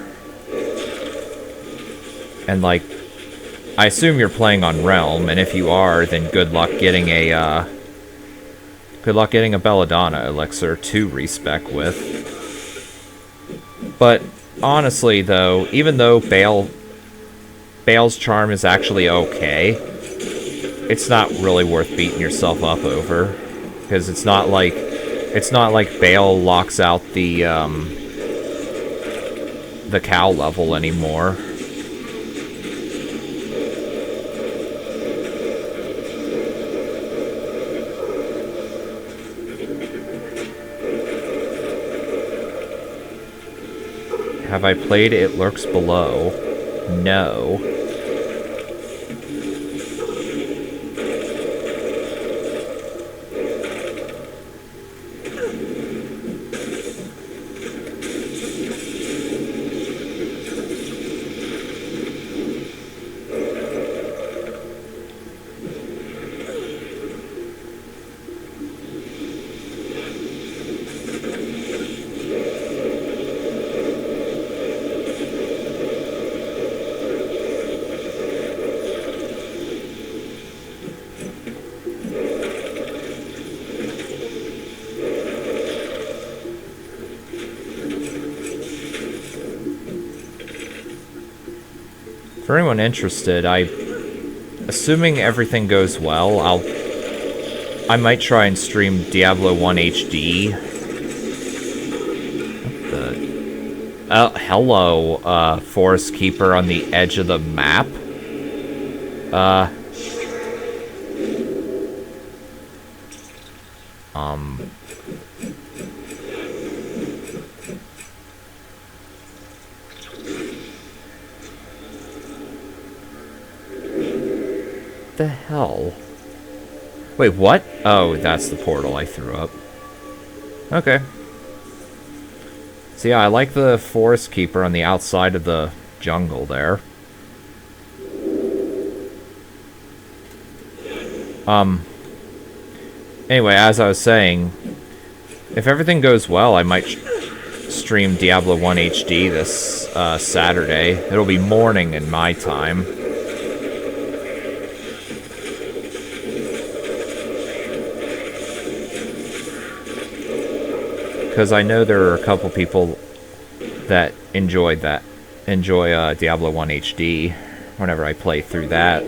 And like, I assume you're playing on Realm, and if you are, then good luck getting a Belladonna elixir to respec with. But honestly, though, even though Bale's charm is actually okay, it's not really worth beating yourself up over, because it's not like Bale locks out the cow level anymore. Have I played It Lurks Below? No. For anyone interested, assuming everything goes well, I might try and stream Diablo 1 HD. What the... hello, Forest Keeper on the edge of the map. The hell? Wait, what? Oh, that's the portal I threw up. Okay. So yeah, I like the Forest Keeper on the outside of the jungle there. Anyway, as I was saying, if everything goes well, I might stream Diablo 1 HD this Saturday. It'll be morning in my time. Because I know there are a couple people that enjoy Diablo 1 HD whenever I play through that.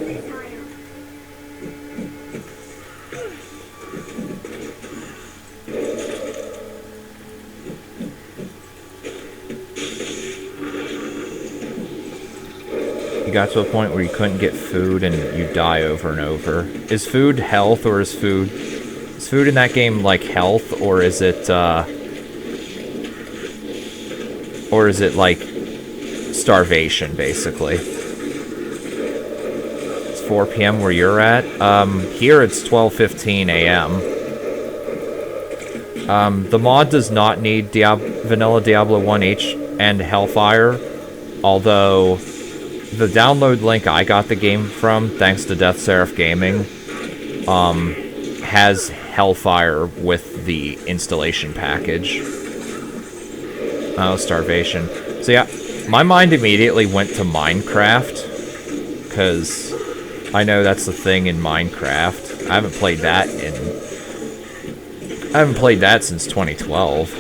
You got to a point where you couldn't get food and you die over and over. Is food health, or is food in that game like health, or is it like starvation, basically? It's 4 p.m. where you're at. Here it's 12:15 a.m. The mod does not need vanilla Diablo 1H and Hellfire, although the download link I got the game from, thanks to Death Seraph Gaming, has Hellfire with the installation package. Oh, starvation. So yeah, my mind immediately went to Minecraft, because I know that's the thing in Minecraft. I haven't played that since 2012.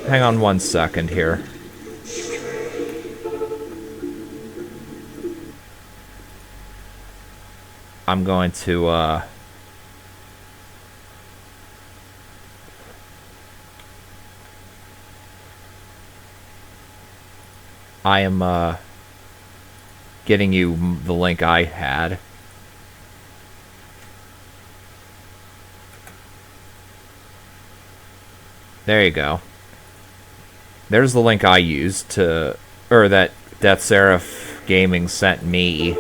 Hang on one second here. I'm going to, I am, getting you the link I had. There you go. There's the link I used or that Death Seraph Gaming sent me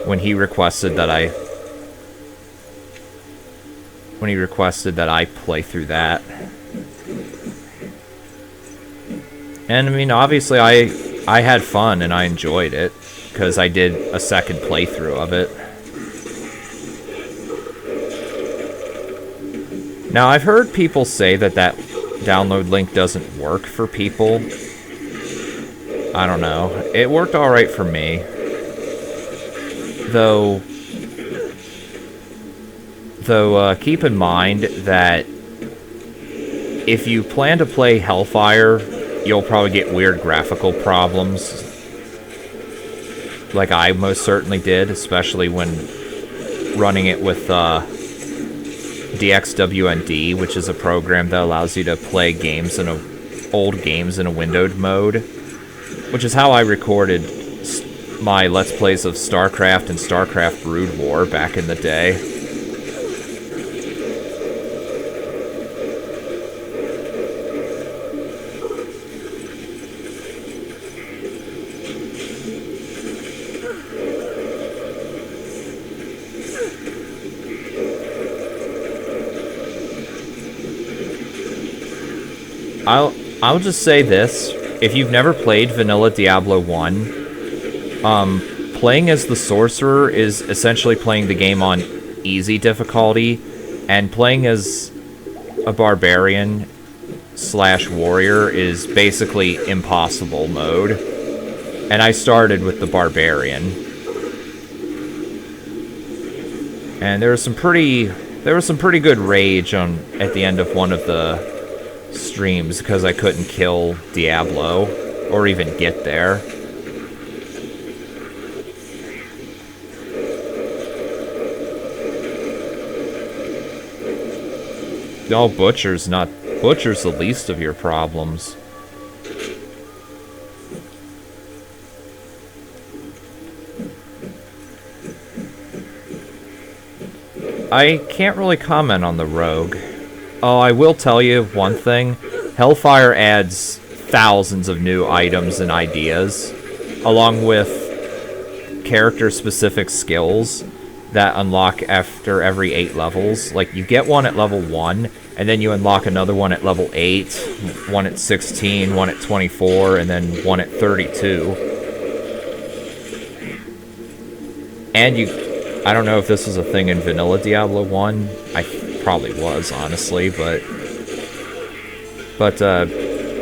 when he requested that I play through that. And I mean, obviously I had fun and I enjoyed it, because I did a second playthrough of it. Now, I've heard people say that download link doesn't work for people. I don't know. It worked alright for me. Though, keep in mind that if you plan to play Hellfire, you'll probably get weird graphical problems. Like I most certainly did, especially when running it with, DXWND, which is a program that allows you to play old games in a windowed mode, which is how I recorded my Let's Plays of StarCraft and StarCraft Brood War back in the day. I'll just say this. If you've never played vanilla Diablo 1, playing as the sorcerer is essentially playing the game on easy difficulty, and playing as a barbarian / warrior is basically impossible mode. And I started with the Barbarian. And there was some pretty good rage at the end of one of the streams because I couldn't kill Diablo or even get there. No, Butcher's the least of your problems. I can't really comment on the Rogue. Oh, I will tell you one thing. Hellfire adds thousands of new items and ideas, along with character-specific skills that unlock after every 8 levels. Like, you get one at level 1, and then you unlock another one at level 8, one at 16, one at 24, and then one at 32. And I don't know if this was a thing in vanilla Diablo 1. I probably was, honestly, but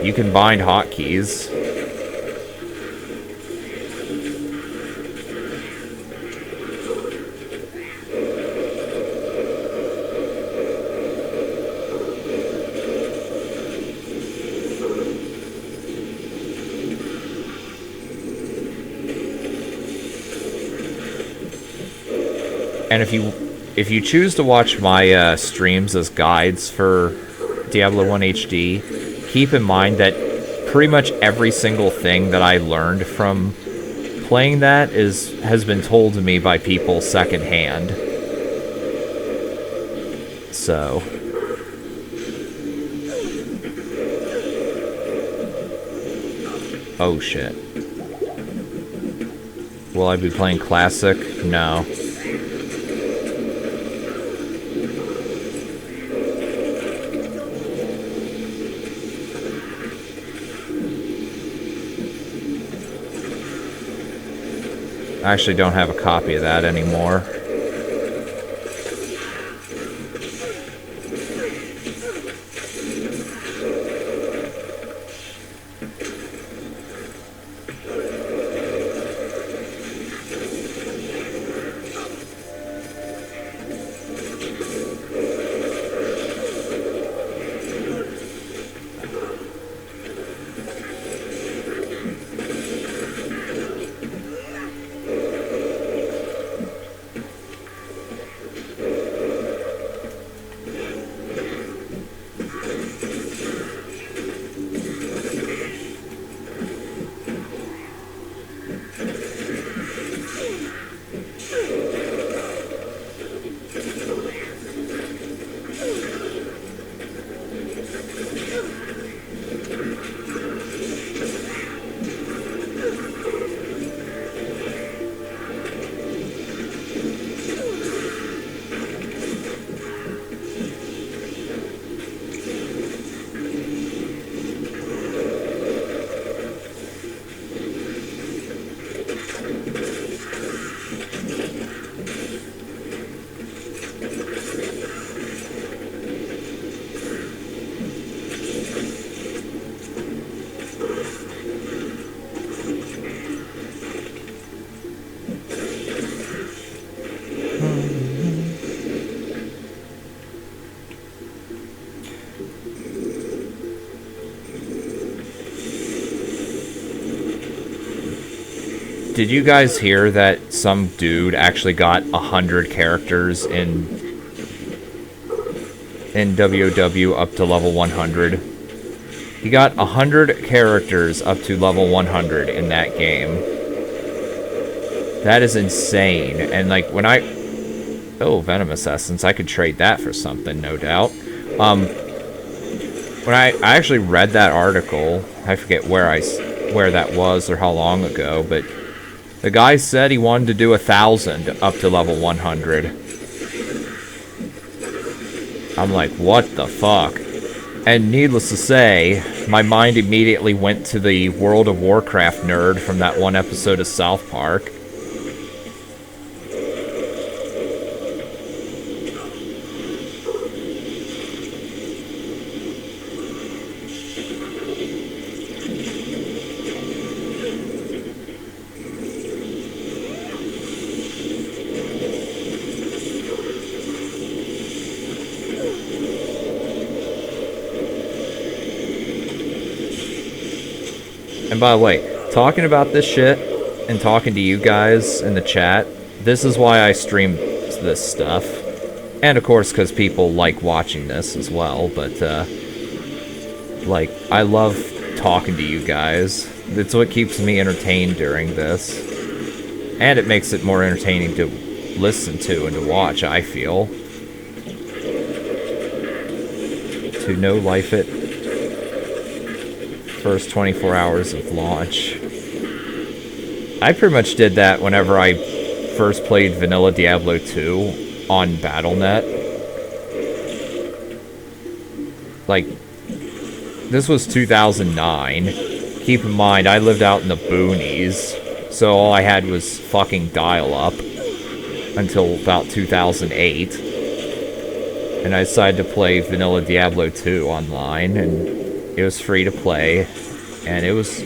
you can bind hotkeys. And if you choose to watch my streams as guides for Diablo 1 HD, keep in mind that pretty much every single thing that I learned from playing that has been told to me by people secondhand. So oh shit. Will I be playing Classic? No. I actually don't have a copy of that anymore. Did you guys hear that some dude actually got 100 characters in WoW up to level 100? He got 100 characters up to level 100 in that game. That is insane. And like when oh, Venomous Essence, I could trade that for something, no doubt. When I actually read that article, I forget where that was or how long ago, but the guy said he wanted to do 1,000 up to level 100. I'm like, what the fuck? And needless to say, my mind immediately went to the World of Warcraft nerd from that one episode of South Park. And by the way, talking about this shit and talking to you guys in the chat, this is why I stream this stuff. And of course, because people like watching this as well, but, like, I love talking to you guys. It's what keeps me entertained during this. And it makes it more entertaining to listen to and to watch, I feel. To no life it. First 24 hours of launch. I pretty much did that whenever I first played Vanilla Diablo 2 on Battle.net. Like, this was 2009. Keep in mind, I lived out in the boonies, so all I had was fucking dial-up until about 2008. And I decided to play Vanilla Diablo 2 online, and it was free to play. And it was...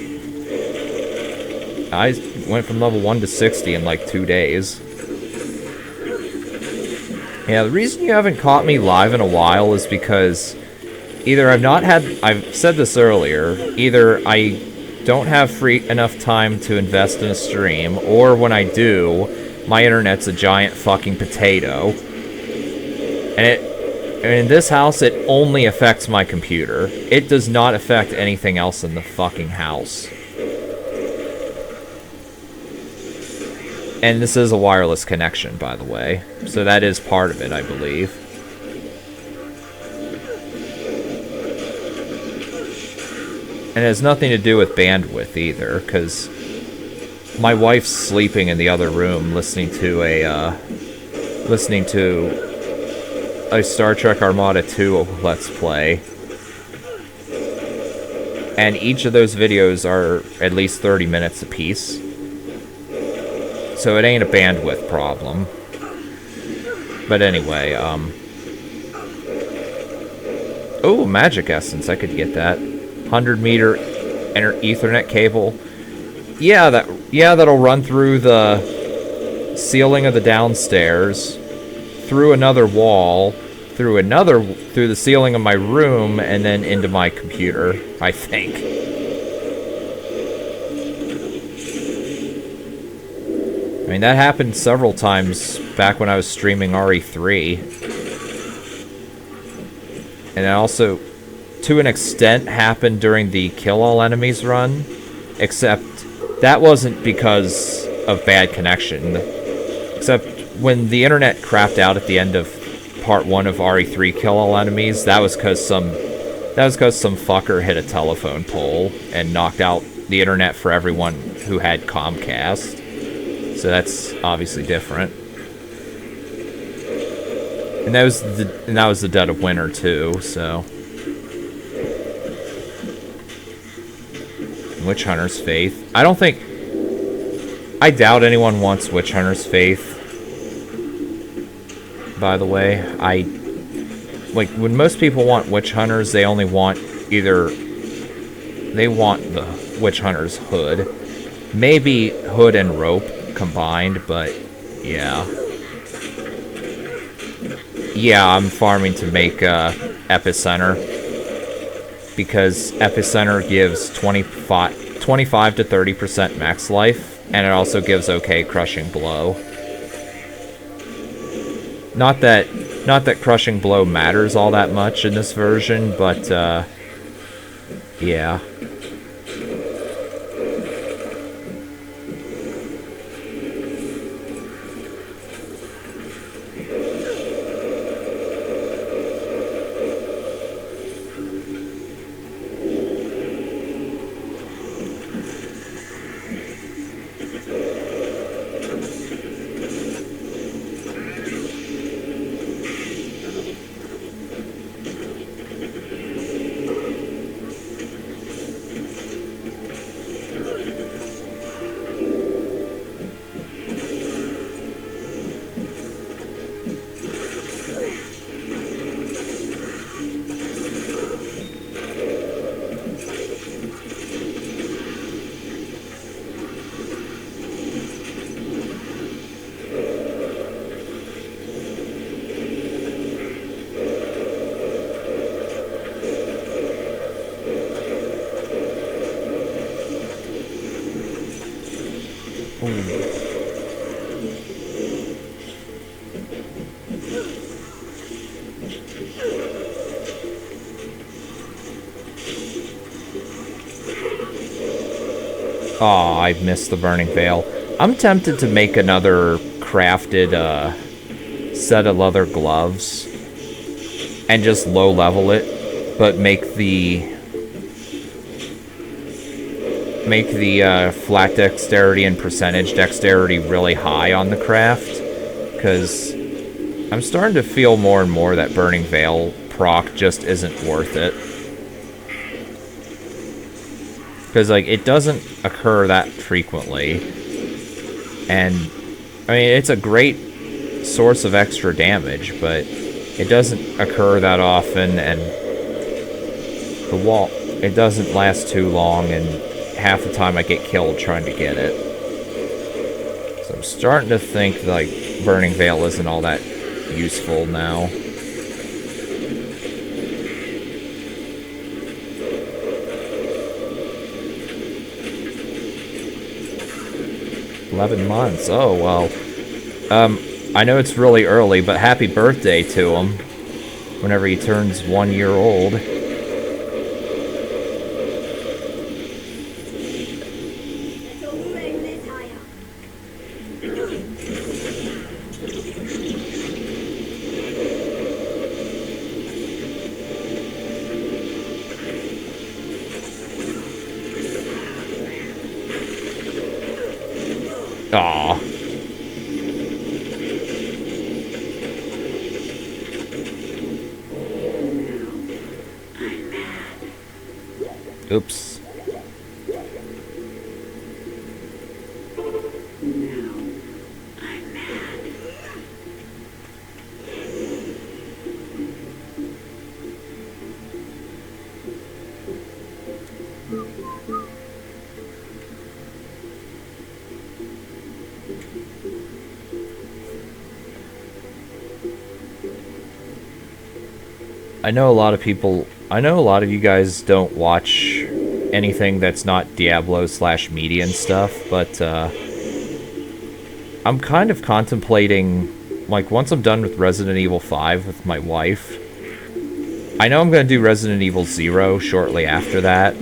I went from level 1 to 60 in like 2 days. Yeah, the reason you haven't caught me live in a while is because either I've said this earlier, either I don't have enough time to invest in a stream, or when I do, my internet's a giant fucking potato. And in this house, it only affects my computer. It does not affect anything else in the fucking house. And this is a wireless connection, by the way. So that is part of it, I believe. And it has nothing to do with bandwidth either, because my wife's sleeping in the other room listening to a Star Trek Armada 2 Let's Play. And each of those videos are at least 30 minutes apiece. So it ain't a bandwidth problem. But anyway, oh, magic essence, I could get that. 100-meter Ethernet cable. Yeah, that'll run through the ceiling of the downstairs, through another wall, through the ceiling of my room, and then into my computer, I think. I mean, that happened several times back when I was streaming RE3. And it also, to an extent, happened during the Kill All Enemies run, except that wasn't because of bad connection. Except when the internet crapped out at the end of part 1 of RE3 Kill All Enemies, that was because some fucker hit a telephone pole and knocked out the internet for everyone who had Comcast. So that's obviously different. And that was the dead of winter too, so. Witch Hunter's Faith. I doubt anyone wants Witch Hunter's Faith. By the way, like, when most people want Witch Hunters, they only want they want the Witch Hunter's hood. Maybe hood and rope combined, but yeah. Yeah, I'm farming to make Epicenter, because Epicenter gives 25 to 30% max life, and it also gives okay Crushing Blow. Not that Crushing Blow matters all that much in this version, but yeah. Aw, I missed the Burning Veil. I'm tempted to make another crafted set of leather gloves and just low level it, but make the flat dexterity and percentage dexterity really high on the craft, because I'm starting to feel more and more that Burning Veil proc just isn't worth it. Because, like, it doesn't occur that frequently. And, I mean, it's a great source of extra damage, but it doesn't occur that often, and the wall, it doesn't last too long, and half the time I get killed trying to get it. So I'm starting to think, like, Burning Veil isn't all that useful now. $11 months. Oh, well. I know it's really early, but happy birthday to him whenever he turns 1 year old. Aw. Oops. I know a lot of you guys don't watch anything that's not Diablo/media and stuff, but I'm kind of contemplating, like, once I'm done with Resident Evil 5 with my wife, I know I'm going to do Resident Evil 0 shortly after that,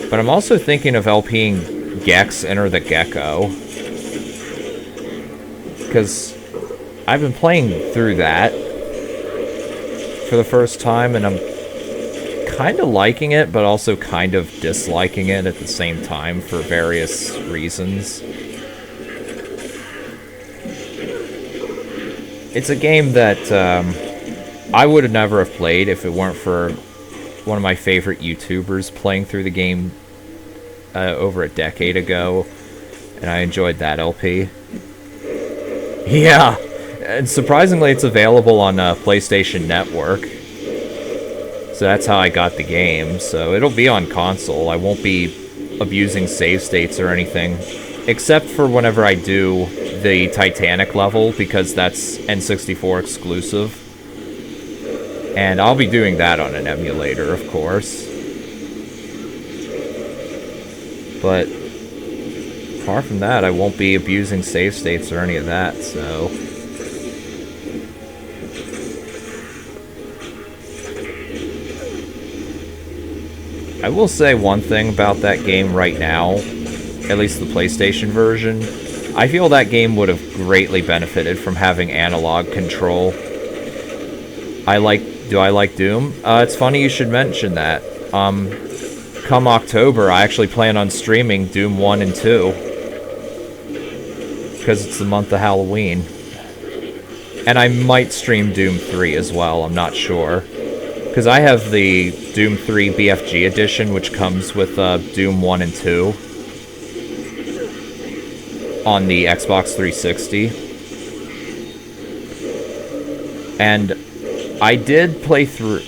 but I'm also thinking of LPing Gex Enter the Gecko, because I've been playing through that for the first time, and I'm kind of liking it, but also kind of disliking it at the same time for various reasons. It's a game that I would have never have played if it weren't for one of my favorite YouTubers playing through the game over a decade ago, and I enjoyed that LP. Yeah! And surprisingly, it's available on PlayStation Network. So that's how I got the game. So it'll be on console. I won't be abusing save states or anything. Except for whenever I do the Titanic level, because that's N64 exclusive. And I'll be doing that on an emulator, of course. But apart from that, I won't be abusing save states or any of that, so... I will say one thing about that game right now, at least the PlayStation version. I feel that game would have greatly benefited from having analog control. Do I like Doom? It's funny you should mention that. Come October, I actually plan on streaming Doom 1 and 2. Because it's the month of Halloween. And I might stream Doom 3 as well, I'm not sure. Because I have the Doom 3 BFG edition, which comes with Doom 1 and 2 on the Xbox 360. And I did play through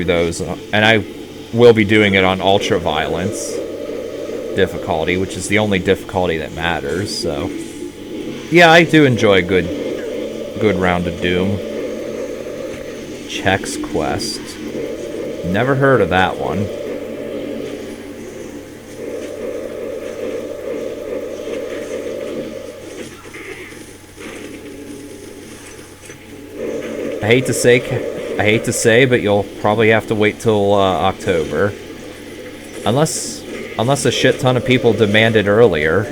those, and I will be doing it on Ultra Violence difficulty, which is the only difficulty that matters, so... Yeah, I do enjoy a good round of Doom. Chex Quest. Never heard of that one. hate to say, but you'll probably have to wait till October, unless a shit ton of people demand it earlier.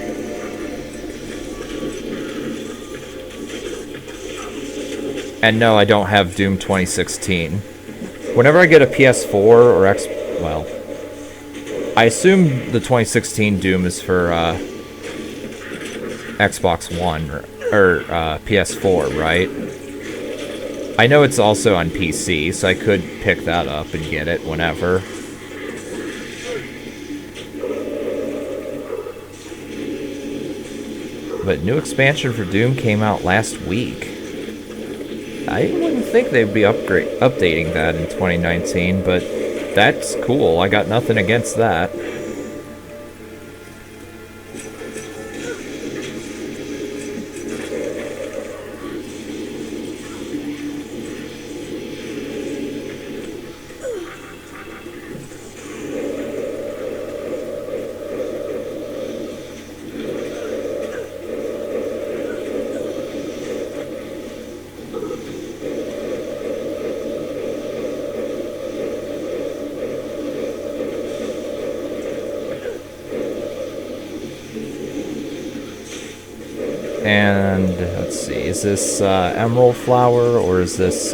And no, I don't have Doom 2016. Whenever I get a PS4 or well, I assume the 2016 Doom is for Xbox One or PS4, right? I know it's also on PC, so I could pick that up and get it whenever. But new expansion for Doom came out last week. I wouldn't think they'd be updating that in 2019, but that's cool. I got nothing against that. And let's see, is this Emerald Flower or is this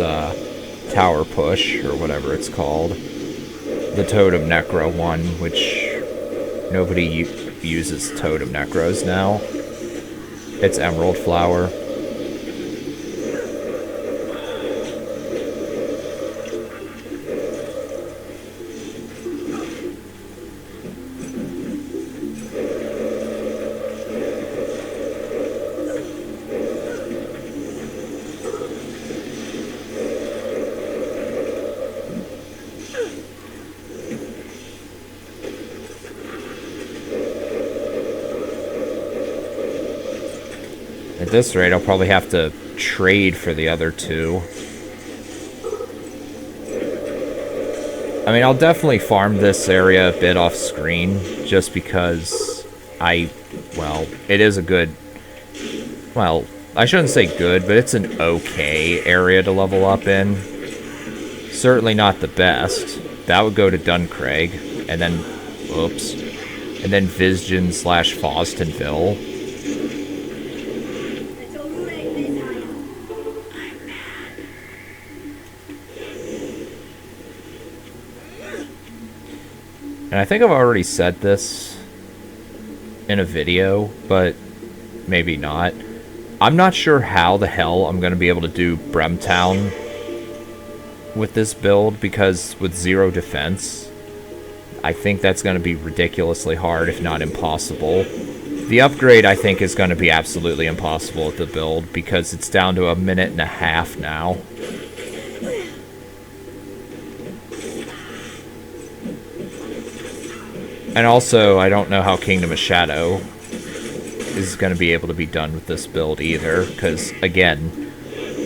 Tower Push or whatever it's called? The Totem Necro one, which nobody uses Totem Necros now. It's Emerald Flower. At this rate, I'll probably have to trade for the other two. I mean, I'll definitely farm this area a bit off screen, just because well, it is a good, well, I shouldn't say good, but it's an okay area to level up in. Certainly not the best. That would go to Duncraig, and then, oops, and then Visgen / Fostonville. And I think I've already said this in a video, but maybe not. I'm not sure how the hell I'm going to be able to do Bremtown with this build, because with 0 defense, I think that's going to be ridiculously hard, if not impossible. The upgrade, I think, is going to be absolutely impossible with the build, because it's down to 1.5 minutes now. And also, I don't know how Kingdom of Shadow is going to be able to be done with this build either, because, again,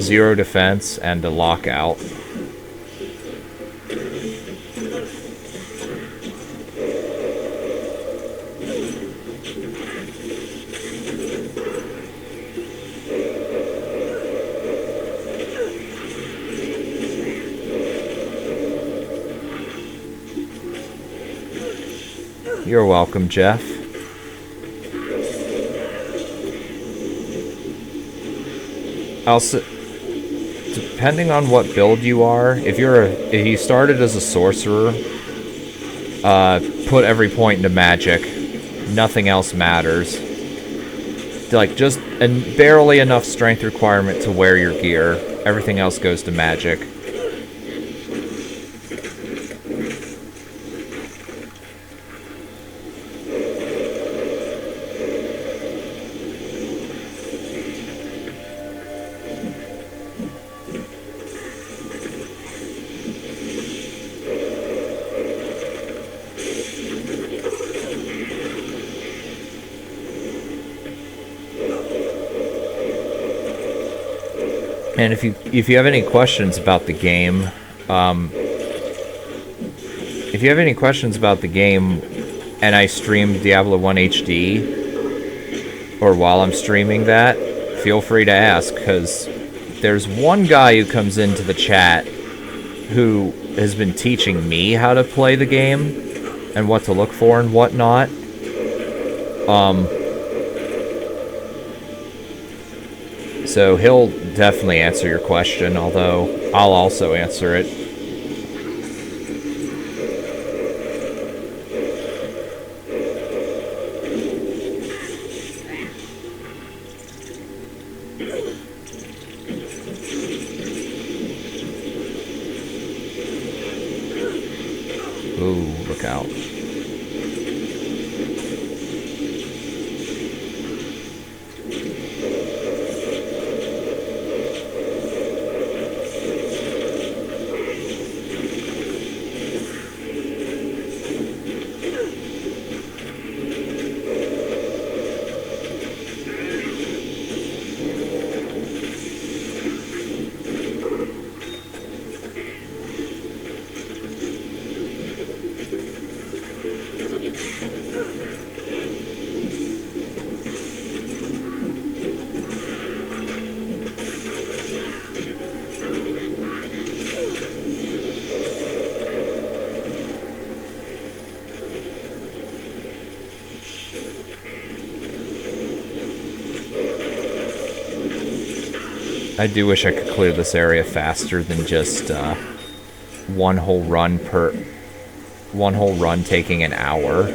0 defense and a lockout. You're welcome, Jeff. Also, depending on what build you are, if you started as a sorcerer, put every point into magic. Nothing else matters. Like, just barely enough strength requirement to wear your gear. Everything else goes to magic. And if you have any questions about the game, and I stream Diablo 1 HD, or while I'm streaming that, feel free to ask, because there's one guy who comes into the chat who has been teaching me how to play the game and what to look for and whatnot. So he'll definitely answer your question, although I'll also answer it. Ooh, look out. I do wish I could clear this area faster than just one whole run taking an hour.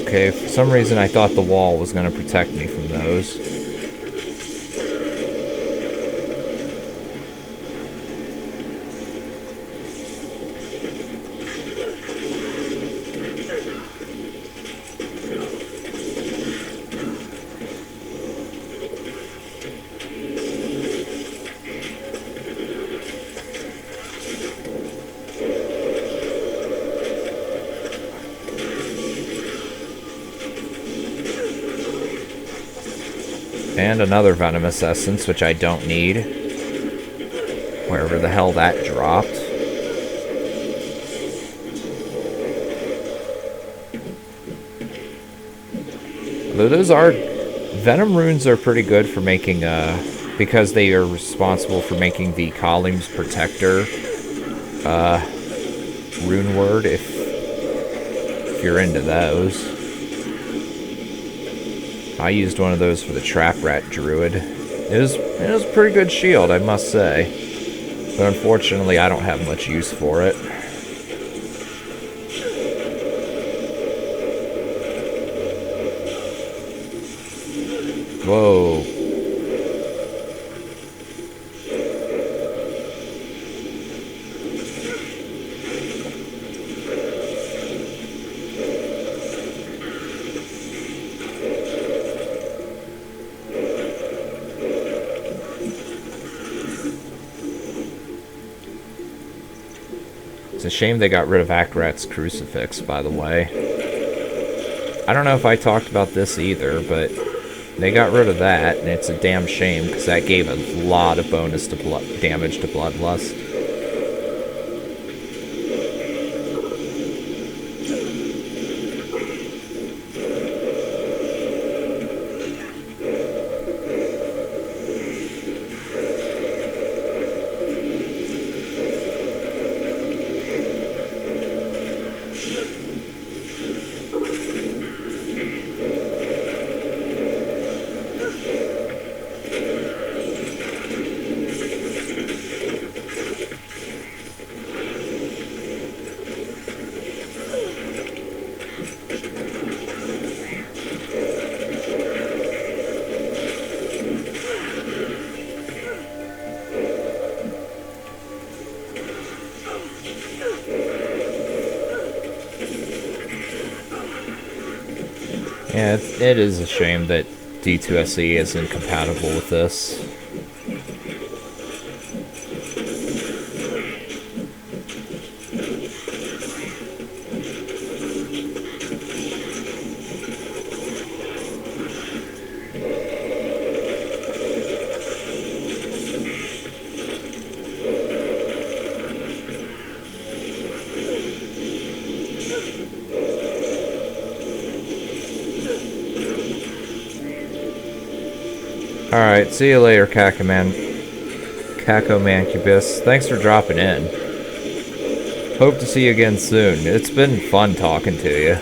Okay, for some reason I thought the wall was going to protect me from those. And another venomous essence, which I don't need. Wherever the hell that dropped. Although those are... Venom runes are pretty good for making, because they are responsible for making the Kalim's Protector, rune word, if you're into those. I used one of those for the Trap Rat Druid. It was a pretty good shield, I must say. But unfortunately, I don't have much use for it. Whoa. It's a shame they got rid of Akrat's crucifix, by the way. I don't know if I talked about this either, but they got rid of that, and it's a damn shame, because that gave a lot of bonus to damage to Bloodlust. Yeah, it is a shame that D2SE isn't compatible with this. Alright, see you later, Cacomancubus. Thanks for dropping in. Hope to see you again soon. It's been fun talking to you.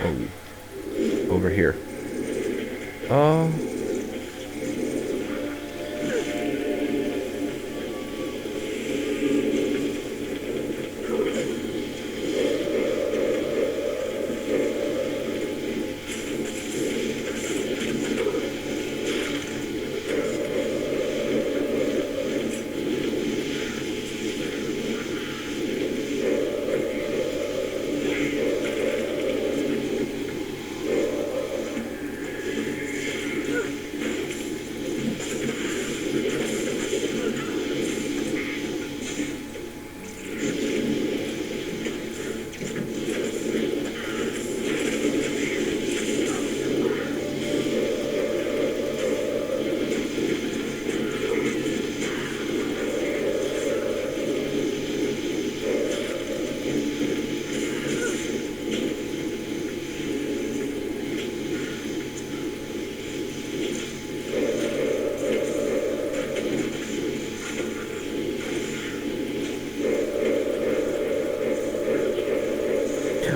Whoa. Over here. Oh.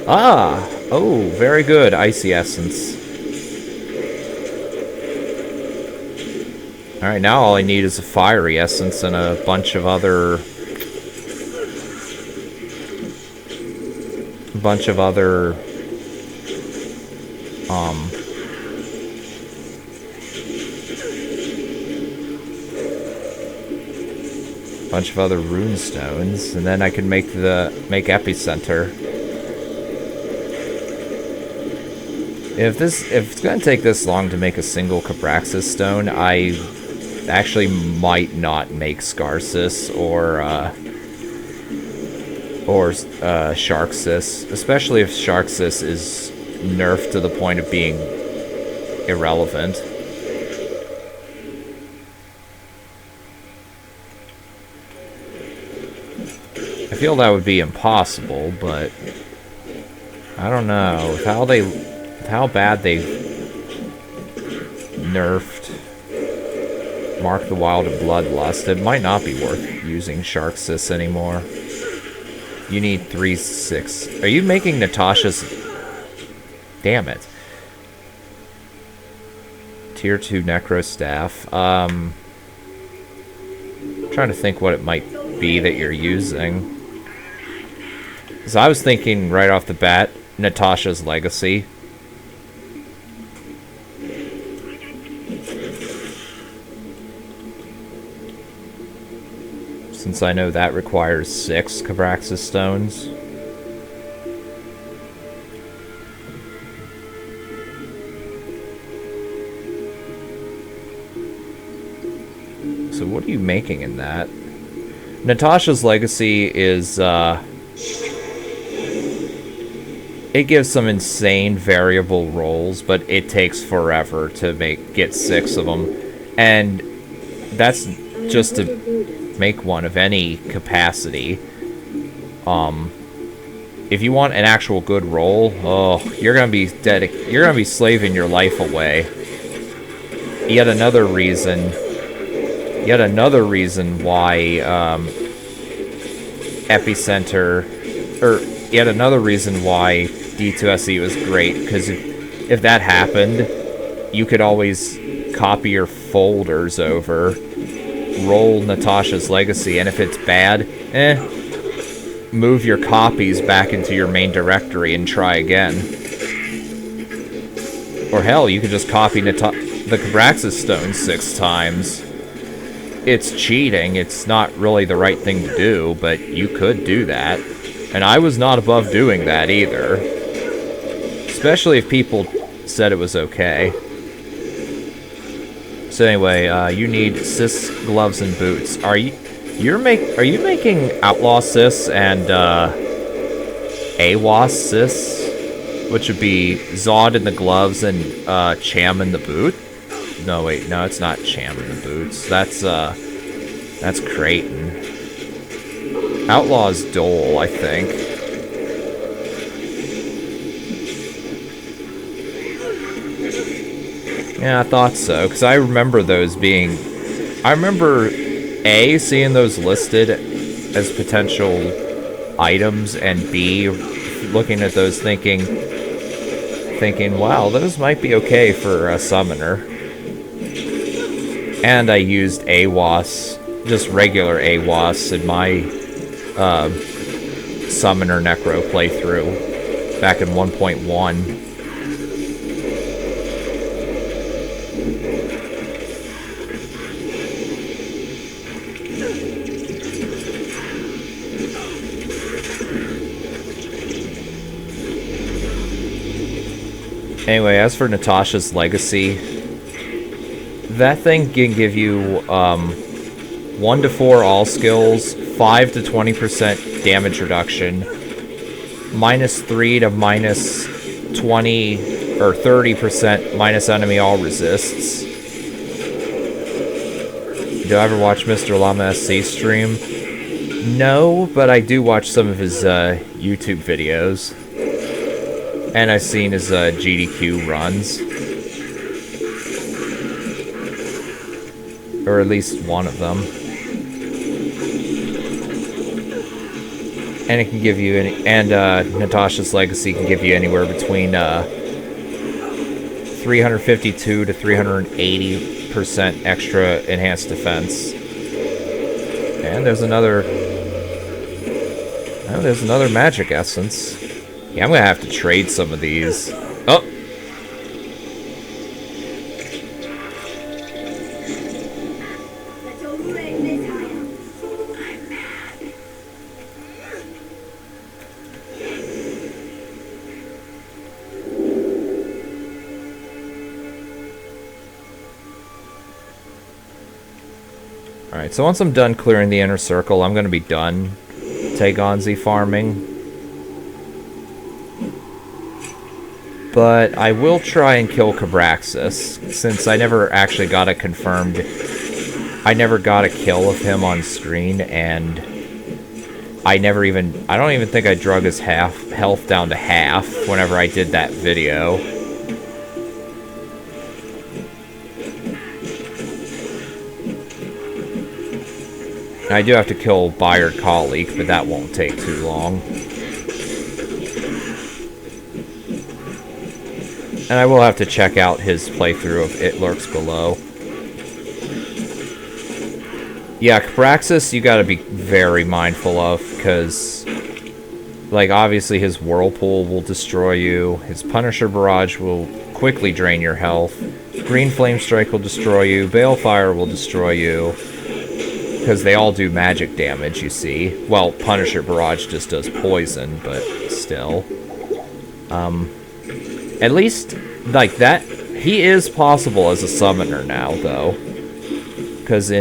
Ah! Oh, very good, Icy Essence. Alright, now all I need is a Fiery Essence and a bunch of other... bunch of other rune stones, and then I can make Epicenter. If it's gonna take this long to make a single Cabraxis stone, I actually might not make Scarsis or Sharksis, especially if Sharksis is nerfed to the point of being irrelevant. I feel that would be impossible, but I don't know. With how bad they nerfed Mark the Wild and Bloodlust, it might not be worth using Sharksys anymore. You need 3-6. Are you making Natasha's... Damn it. Tier 2 Necro Staff. Trying to think what it might be that you're using. So I was thinking right off the bat, Natasha's Legacy. Since I know that requires 6 Cabraxis Stones. So what are you making in that? Natasha's Legacy is, it gives some insane variable rolls, but it takes forever to get 6 of them. And that's just to make one of any capacity. If you want an actual good roll, oh, you're gonna be slaving your life away. Yet another reason why Epicenter, or yet another reason why D2SE was great, because if that happened, you could always copy your folders over, roll Natasha's Legacy, and if it's bad, move your copies back into your main directory and try again. Or hell, you could just copy the Cabraxis Stone 6 times. It's cheating, it's not really the right thing to do, but you could do that. And I was not above doing that either. Especially if people said it was okay. So anyway, you need Sys gloves and boots. Are you making Outlaw Sys and AWAS Sys? Which would be Zod in the gloves and Cham in the boot? No, wait, no, it's not Cham in the boots. That's Creighton. Outlaw's Dole, I think. Yeah, I thought so, because I remember those being... I remember, A, seeing those listed as potential items, and B, looking at those thinking, wow, those might be okay for a summoner. And I used AWAS, just regular AWAS, in my Summoner Necro playthrough back in 1.1. Anyway, as for Natasha's Legacy, that thing can give you 1 to 4 all skills, 5 to 20% damage reduction, -3 to -20 or 30% minus enemy all resists. Do I ever watch Mr. Llama SC stream? No, but I do watch some of his YouTube videos. And I've seen his GDQ runs. Or at least one of them. And it can give you Natasha's Legacy can give you anywhere between 352 to 380% extra enhanced defense. And there's another magic essence. Yeah, I'm gonna have to trade some of these. Oh! Alright, so once I'm done clearing the inner circle, I'm gonna be done Teganze farming. But I will try and kill Cabraxis, since I never actually got it confirmed. I never got a kill of him on screen, and I don't even think I drug his health down to half whenever I did that video. I do have to kill Bayard Kalik, but that won't take too long. And I will have to check out his playthrough of It Lurks Below. Yeah, Cabraxis you gotta be very mindful of, because, like, obviously his Whirlpool will destroy you, his Punisher Barrage will quickly drain your health, Green Flame Strike will destroy you, Balefire will destroy you, because they all do magic damage, you see. Well, Punisher Barrage just does poison, but still. At least, like, that, he is possible as a summoner now, though. Because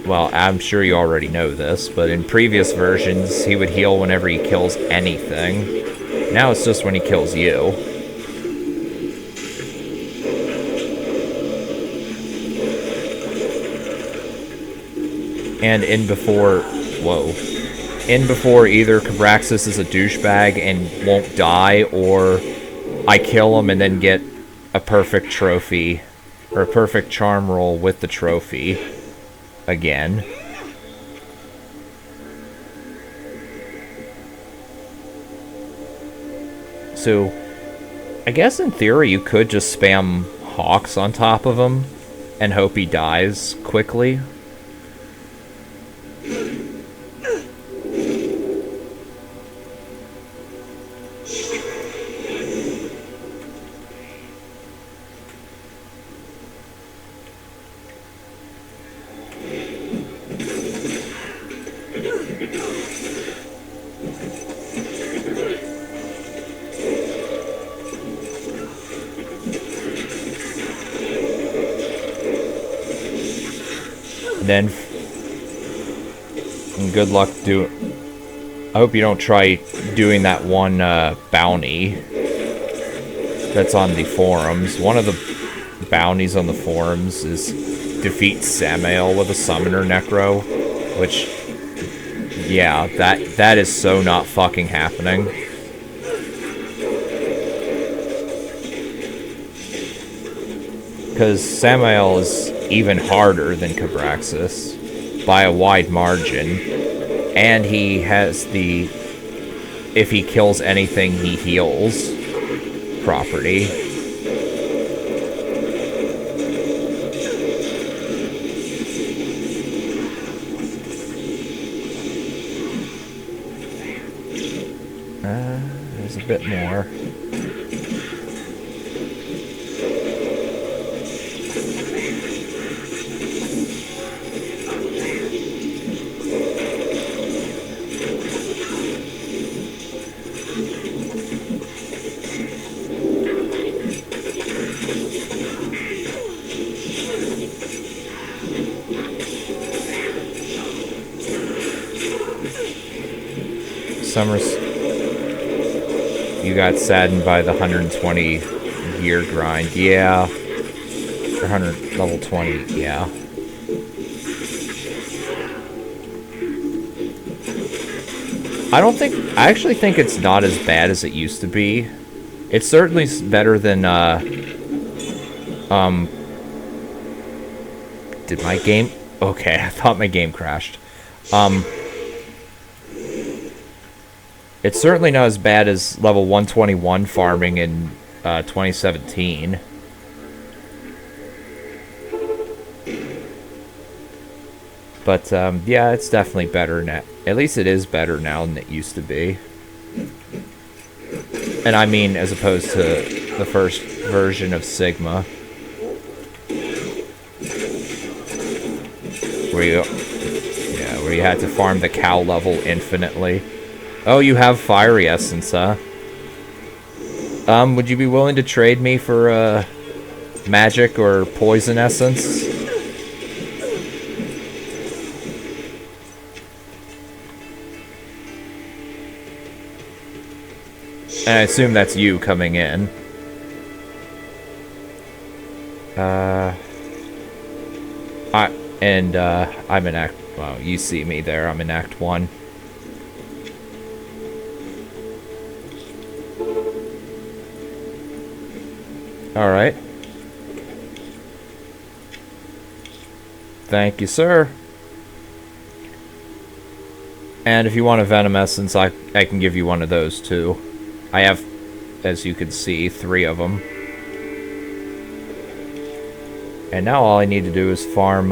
well, I'm sure you already know this, but in previous versions, he would heal whenever he kills anything. Now it's just when he kills you. And in before either Cabraxis is a douchebag and won't die, or I kill him and then get a perfect trophy, or a perfect charm roll with the trophy again. So, I guess in theory you could just spam Hawks on top of him and hope he dies quickly. Then, good luck I hope you don't try doing that one bounty that's on the forums. One of the bounties on the forums is defeat Samael with a Summoner Necro, which, yeah, that is so not fucking happening. Because Samael is even harder than Cabraxis by a wide margin, and he has the if he kills anything he heals property. There's a bit more. Summers, you got saddened by the 120 gear grind. Yeah. Or 100 level 20, yeah. I actually think it's not as bad as it used to be. It's certainly better than, did my game? Okay, I thought my game crashed. It's certainly not as bad as level 121 farming in 2017. But, yeah, it's definitely better now. At least it is better now than it used to be. And I mean, as opposed to the first version of Sigma. Where you had to farm the cow level infinitely. Oh, you have Fiery Essence, huh? Would you be willing to trade me for, Magic or Poison Essence? And I assume that's you coming in. I'm in Act... Well, you see me there. I'm in Act 1. Alright. Thank you, sir. And if you want a Venom Essence, I can give you one of those, too. I have, as you can see, 3 of them. And now all I need to do is farm,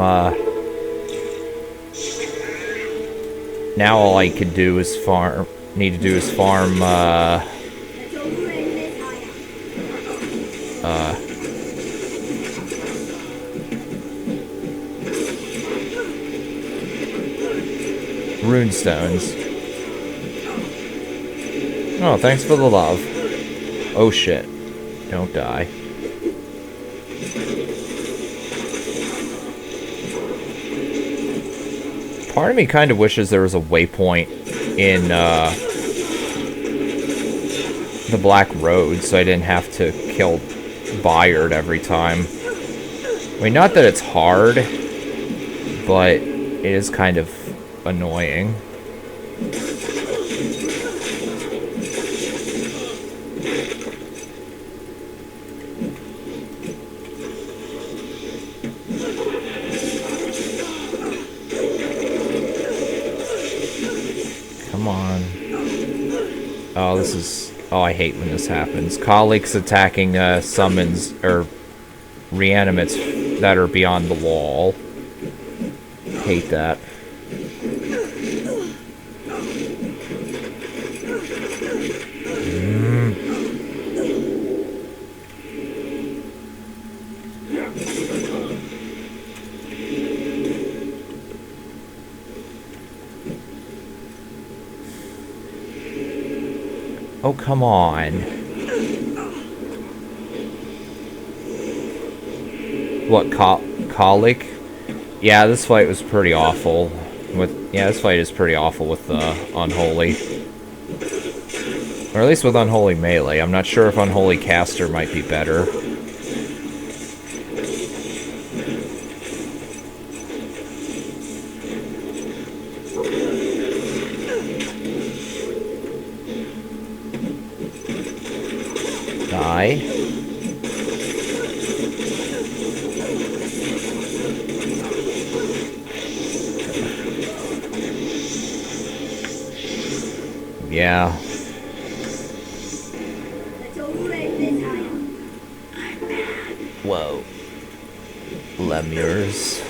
now all I could do is farm... runestones. Oh, thanks for the love. Oh shit. Don't die. Part of me kind of wishes there was a waypoint in the Black Road so I didn't have to kill Bayard every time. I mean, not that it's hard, but it is kind of annoying. Come on. Oh, this is... Oh, I hate when this happens. Colleagues attacking summons, or reanimates that are beyond the wall. Hate that. Oh, come on. What, Colic? Yeah, this fight was pretty awful. This fight is pretty awful with Unholy. Or at least with Unholy Melee. I'm not sure if Unholy Caster might be better. Die. Yeah. Whoa. Lemures.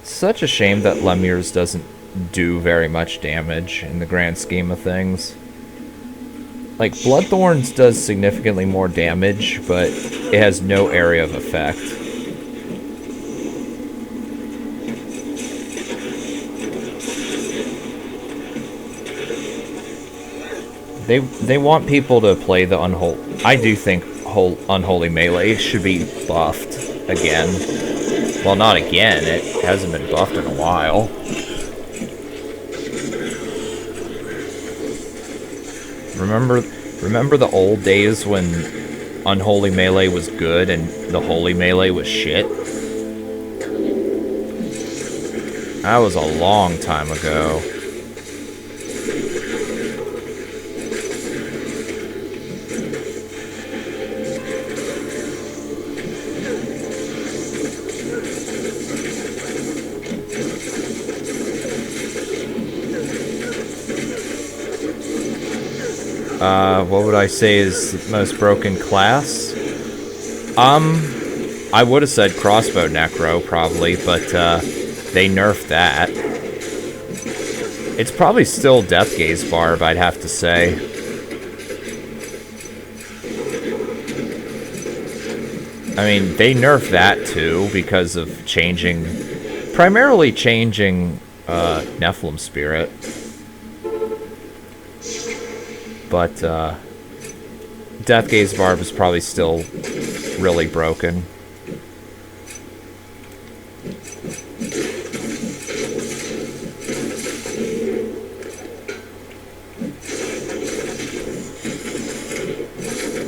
Such a shame that Lemures doesn't do very much damage in the grand scheme of things. Like, Bloodthorns does significantly more damage, but it has no area of effect. They want people to play the Unholy... I do think Unholy Melee should be buffed again. Well, not again. It hasn't been buffed in a while. Remember the old days when Unholy Melee was good and the Holy Melee was shit? That was a long time ago. What would I say is the most broken class? I would have said Crossbow Necro, probably, but, they nerfed that. It's probably still Death Gaze Barb, I'd have to say. I mean, they nerfed that, too, because of primarily changing, Nephilim Spirit. But, Death Gaze Barb is probably still really broken.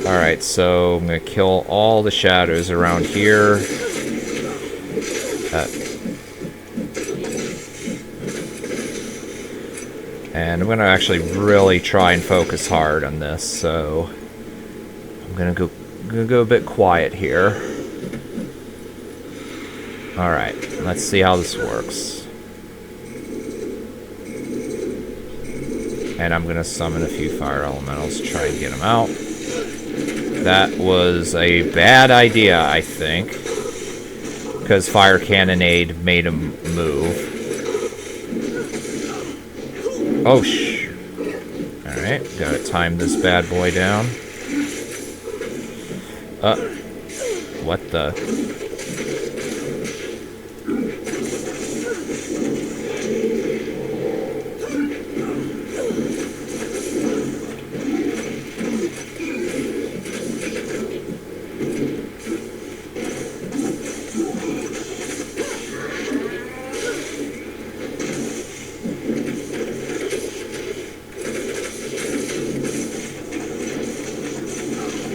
Alright, so I'm gonna kill all the shadows around here. And I'm gonna actually really try and focus hard on this, so I'm gonna go a bit quiet here. Alright, let's see how this works. And I'm gonna summon a few fire elementals to try and get them out. That was a bad idea, I think, because fire cannonade made him move. Oh, Alright, gotta time this bad boy down. What the?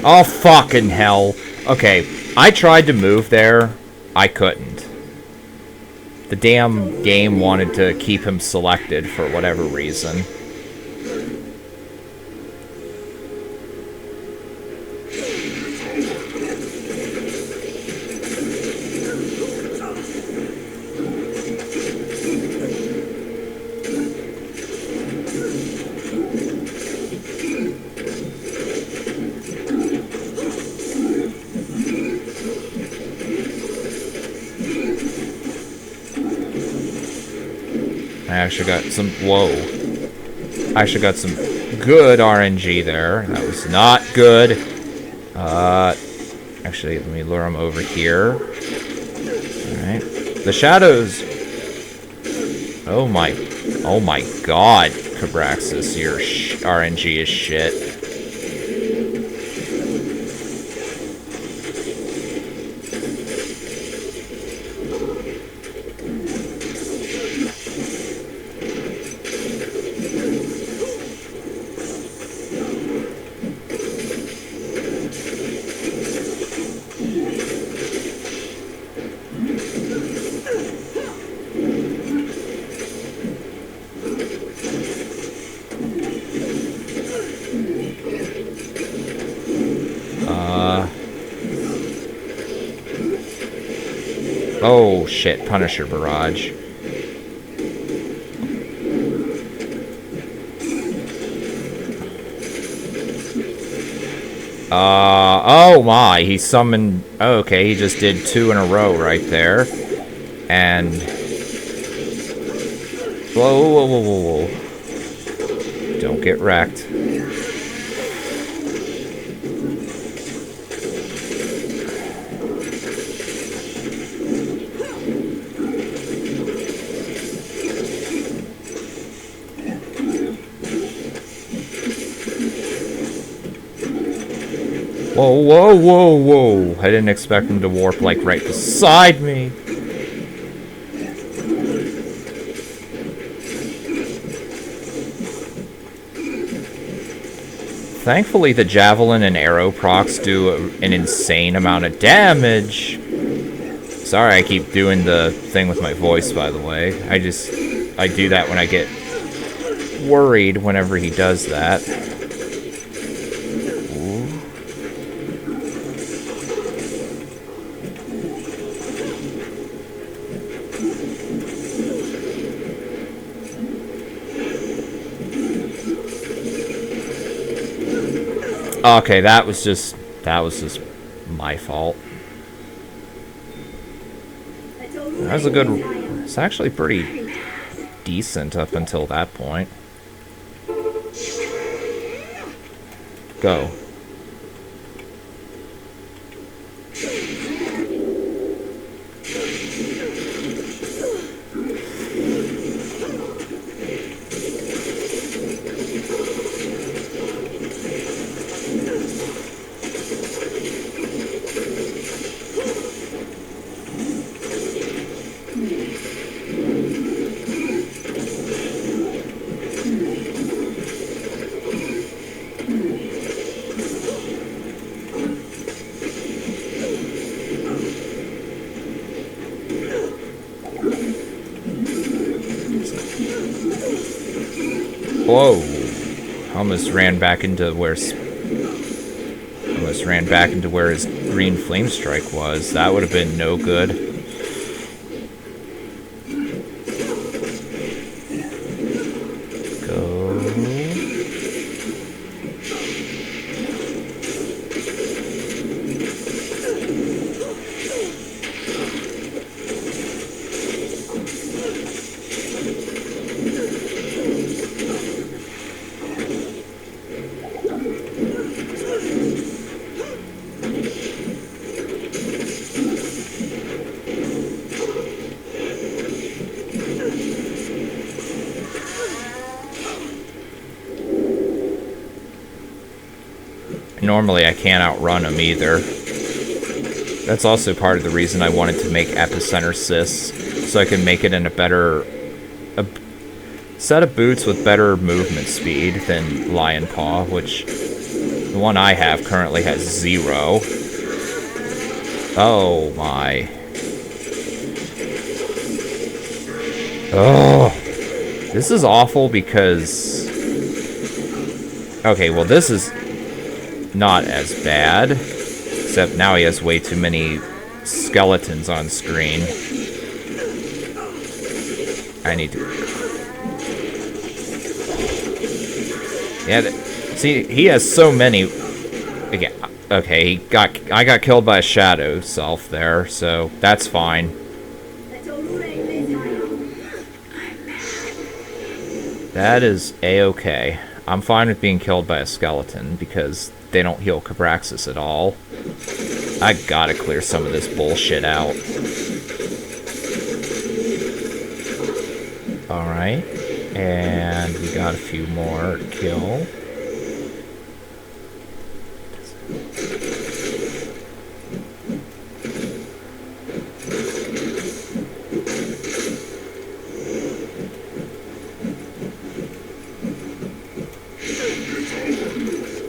Oh, fucking hell. Okay, I tried to move there. I couldn't. The damn game wanted to keep him selected for whatever reason. I actually got some... Whoa. I actually got some good RNG there. That was not good. Actually, let me lure him over here. Alright. The shadows... Oh my god, Cabraxis, your RNG is shit. Oh shit, Punisher Barrage. Oh my, he summoned... Oh, okay, he just did 2 in a row right there. And... Whoa. Don't get wrecked. Whoa. I didn't expect him to warp, like, right beside me. Thankfully, the Javelin and Arrow procs do an insane amount of damage. Sorry I keep doing the thing with my voice, by the way. I do that when I get worried whenever he does that. Okay, that was just my fault. That was a good... It's actually pretty decent up until that point. Go. Whoa. Almost ran back into where his green flame strike was. That would have been no good. Go. Normally I can't outrun him either. That's also part of the reason I wanted to make Epicenter Sis, so I can make it in a set of boots with better movement speed than Lion Paw, which the one I have currently has 0. Oh my. Oh, this is awful because... Okay, well this is not as bad, except now he has way too many skeletons on screen. I need to... Yeah, see, he has so many... Again, okay, I got killed by a shadow self there, so that's fine. That is a-okay. I'm fine with being killed by a skeleton, because they don't heal Cabraxis at all. I gotta clear some of this bullshit out. Alright. And we got a few more to kill.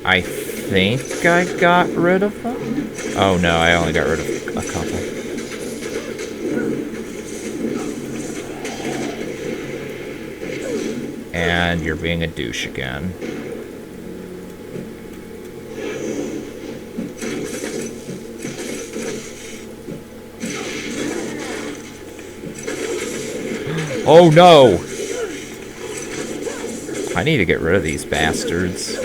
I think I got rid of them? Oh no, I only got rid of a couple. And you're being a douche again. Oh no! I need to get rid of these bastards.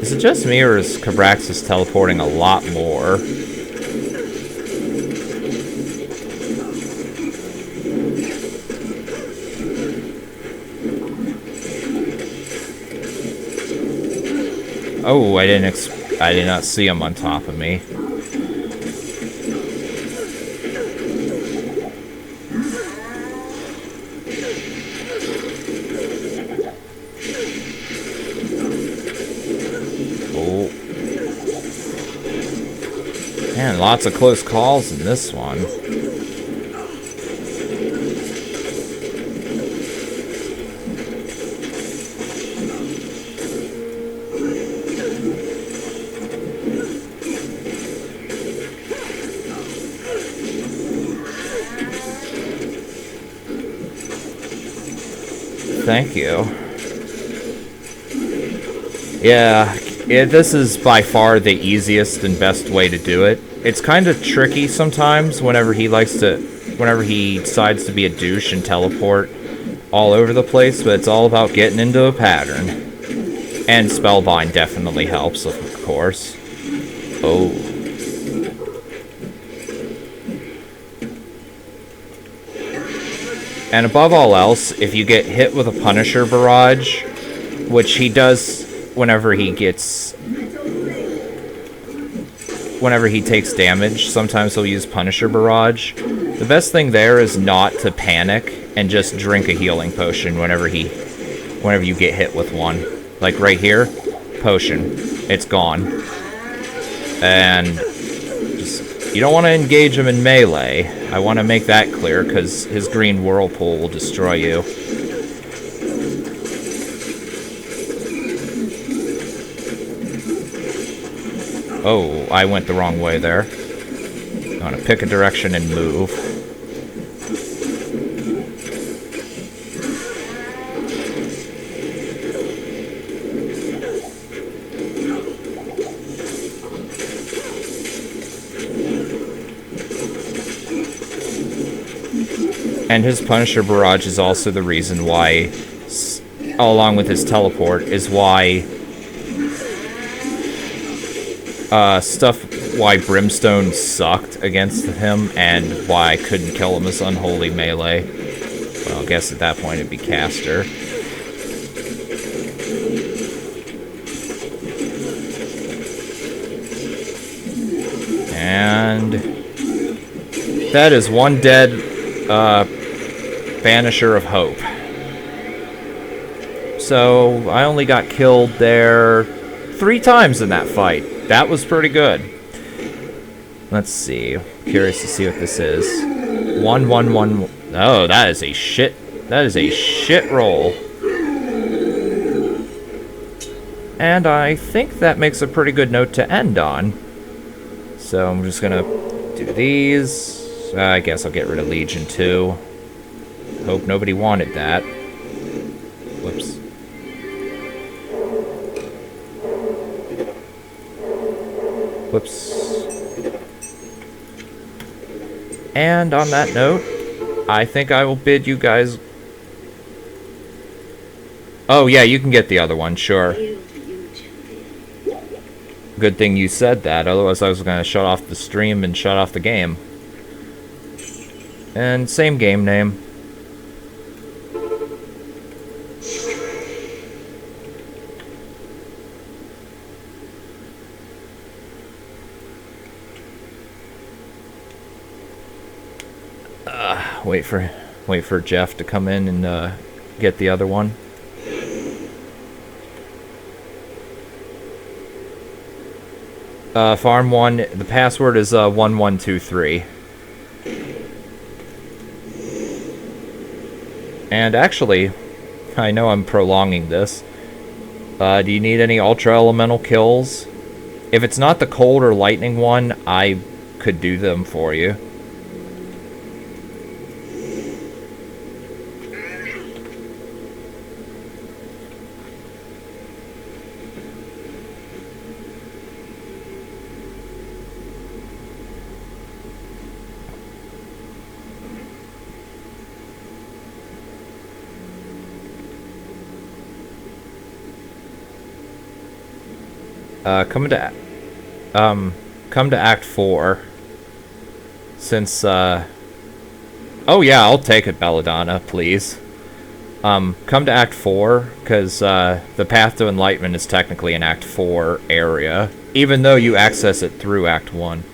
Is it just me, or is Cabraxis teleporting a lot more? Oh, I did not see him on top of me. Man, lots of close calls in this one. Thank you. Yeah, this is by far the easiest and best way to do it. It's kind of tricky sometimes whenever he decides to be a douche and teleport all over the place, but it's all about getting into a pattern. And Spellbind definitely helps, of course. Oh. And above all else, if you get hit with a Punisher Barrage, which he does whenever he takes damage, sometimes he'll use Punisher Barrage. The best thing there is not to panic and just drink a healing potion whenever you get hit with one. Like right here, potion. It's gone. And just You don't want to engage him in melee. I want to make that clear, because his green whirlpool will destroy you. Oh, I went the wrong way there. I want to pick a direction and move. And his Punisher Barrage is also the reason why, along with his teleport, is why why Brimstone sucked against him, and why I couldn't kill him as Unholy Melee. Well, I guess at that point it'd be Caster. And that is one dead Banisher of Hope. So I only got killed there 3 times in that fight. That was pretty good. Let's see. Curious to see what this is. 1, 1, 1. Oh, that is a shit. That is a shit roll. And I think that makes a pretty good note to end on. So I'm just gonna do these. I guess I'll get rid of Legion 2. Hope nobody wanted that. Whoops. Whoops. And on that note, I think I will bid you guys... Oh yeah, you can get the other one, sure. Good thing you said that, otherwise I was going to shut off the stream and shut off the game. And same game name. Wait for Jeff to come in and get the other one. Farm 1, the password is 1123. And actually, I know I'm prolonging this. Do you need any Ultra Elemental kills? If it's not the Cold or Lightning one, I could do them for you. Come to Act 4. Since, oh yeah, I'll take it, Belladonna, please. Come to Act 4, because, the Path to Enlightenment is technically an Act 4 area, even though you access it through Act 1.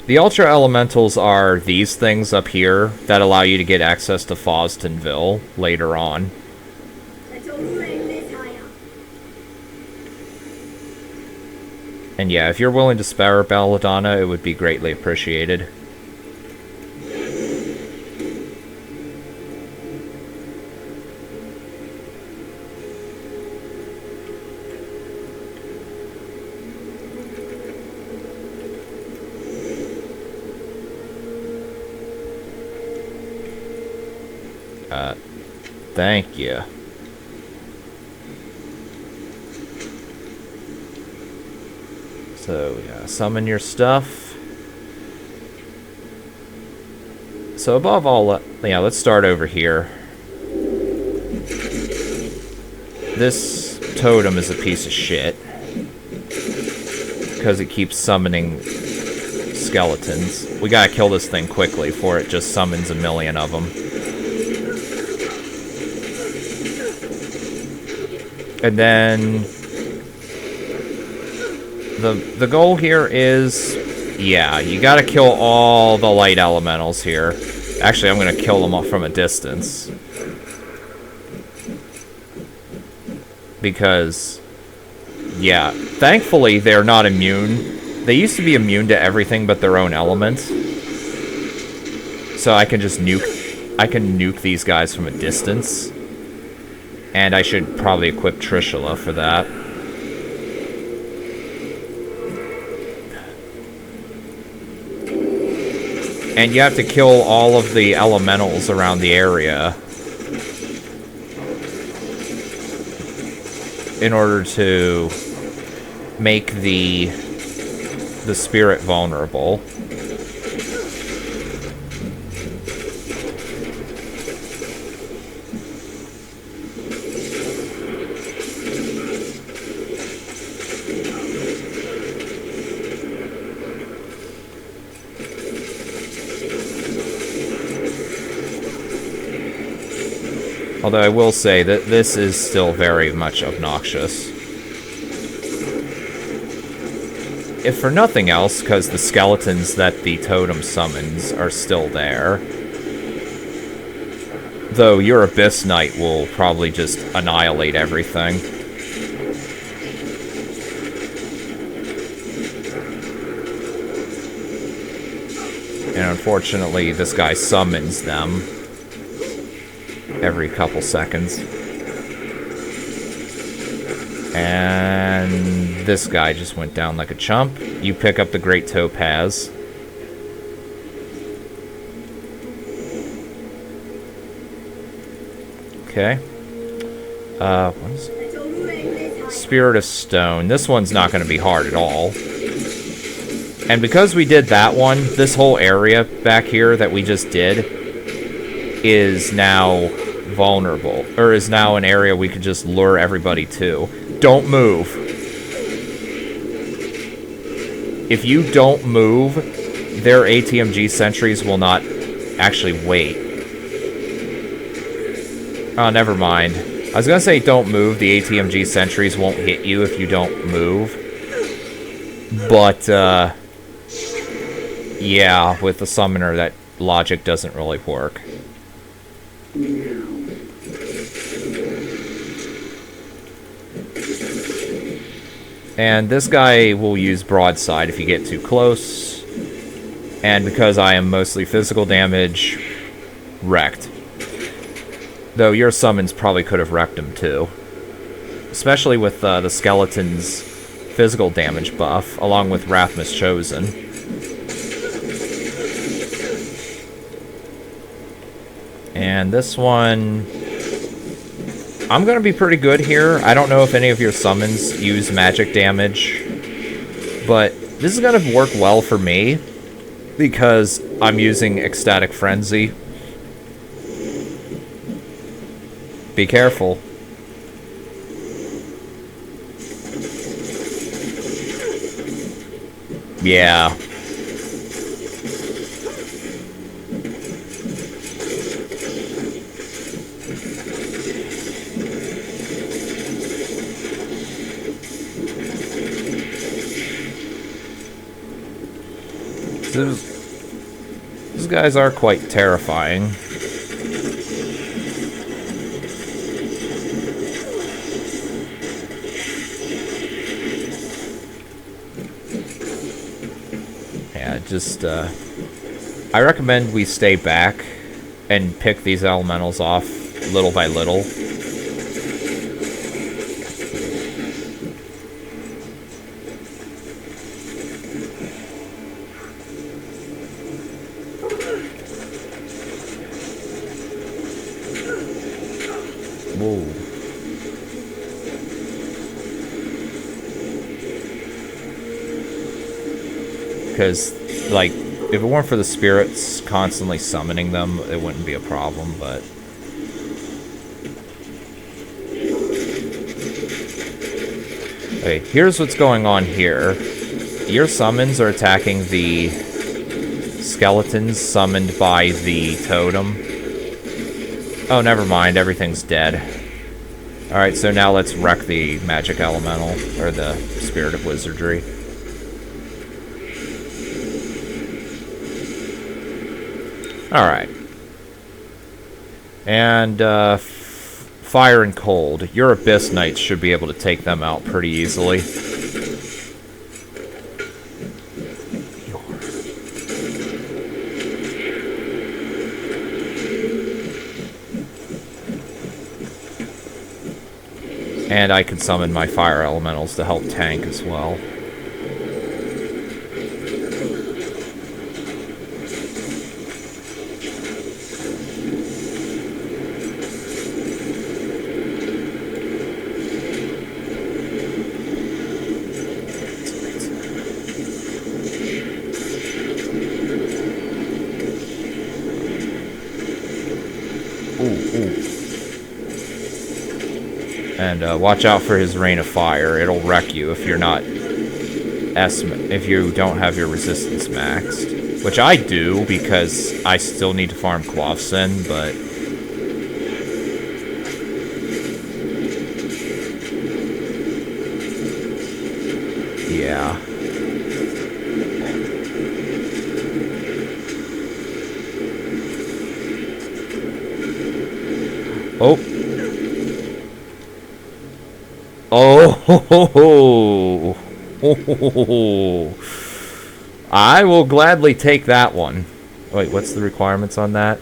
The Ultra Elementals are these things up here that allow you to get access to Fostonville later on. And yeah, if you're willing to spare Belladonna, it would be greatly appreciated. Thank you. So, yeah, summon your stuff. So above all, yeah, let's start over here. This totem is a piece of shit. Because it keeps summoning skeletons. We gotta kill this thing quickly before it just summons a million of them. And then... The goal here is, yeah, you gotta kill all the light elementals here. Actually, I'm gonna kill them off from a distance. Because, yeah, thankfully they're not immune. They used to be immune to everything but their own element. So I can just nuke these guys from a distance. And I should probably equip Trishula for that. And you have to kill all of the elementals around the area in order to make the spirit vulnerable. Although I will say that this is still very much obnoxious. If for nothing else, because the skeletons that the totem summons are still there. Though your Abyss Knight will probably just annihilate everything. And unfortunately, this guy summons them every couple seconds. And this guy just went down like a chump. You pick up the Great Topaz. Okay. What is it? Spirit of Stone. This one's not going to be hard at all. And because we did that one, this whole area back here that we just did is now vulnerable, or is now an area we could just lure everybody to. Don't move. If you don't move, their ATMG sentries will not actually wait. Oh, never mind. I was gonna say don't move, the ATMG sentries won't hit you if you don't move. But, yeah, with the summoner, that logic doesn't really work. And this guy will use broadside if you get too close. And because I am mostly physical damage, wrecked. Though your summons probably could have wrecked him too. Especially with the skeleton's physical damage buff, along with Rathmas Chosen. And this one, I'm going to be pretty good here. I don't know if any of your summons use magic damage, but this is going to work well for me because I'm using Ecstatic Frenzy. Be careful. Yeah. These guys are quite terrifying. Yeah, just, I recommend we stay back and pick these elementals off little by little. Whoa. Because, like, if it weren't for the spirits constantly summoning them, it wouldn't be a problem, but... Okay, here's what's going on here. Your summons are attacking the skeletons summoned by the totem. Oh, never mind. Everything's dead. Alright, so now let's wreck the magic elemental, or the spirit of wizardry. Alright. And, fire and cold. Your Abyss Knights should be able to take them out pretty easily. And I can summon my fire elementals to help tank as well. And watch out for his rain of fire. It'll wreck you if you're not if you don't have your resistance maxed. Which I do, because I still need to farm Quaffsin, but... yeah. Oh. Oh, I will gladly take that one. Wait, what's the requirements on that?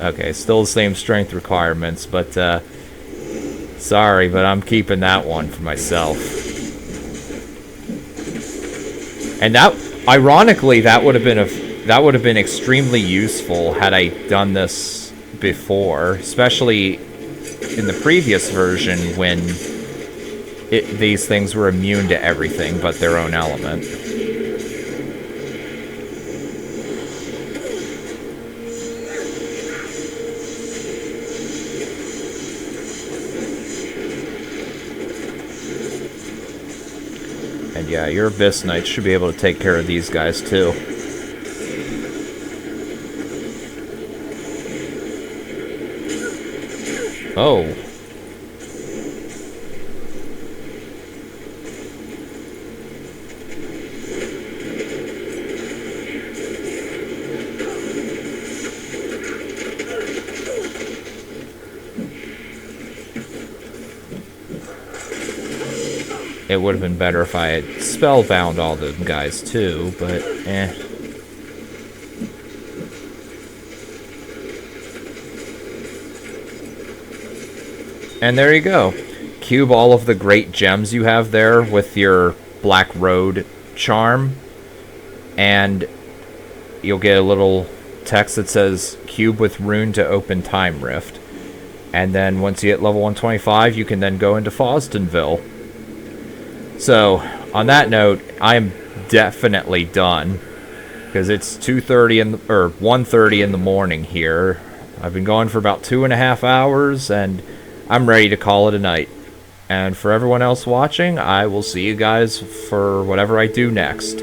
Okay, still the same strength requirements, but sorry, but I'm keeping that one for myself. And that, ironically, that would have been extremely useful had I done this before, especially in the previous version when these things were immune to everything but their own element. And yeah, your Abyss Knights should be able to take care of these guys too. Oh. It would have been better if I had spellbound all the guys too, but eh. And there you go. Cube all of the great gems you have there with your Black Road charm, and you'll get a little text that says cube with rune to open Time Rift. And then once you hit level 125, you can then go into Fosdenville. So, on that note, I'm definitely done, because it's 1:30 in the morning here. I've been going for about 2.5 hours, and I'm ready to call it a night. And for everyone else watching, I will see you guys for whatever I do next.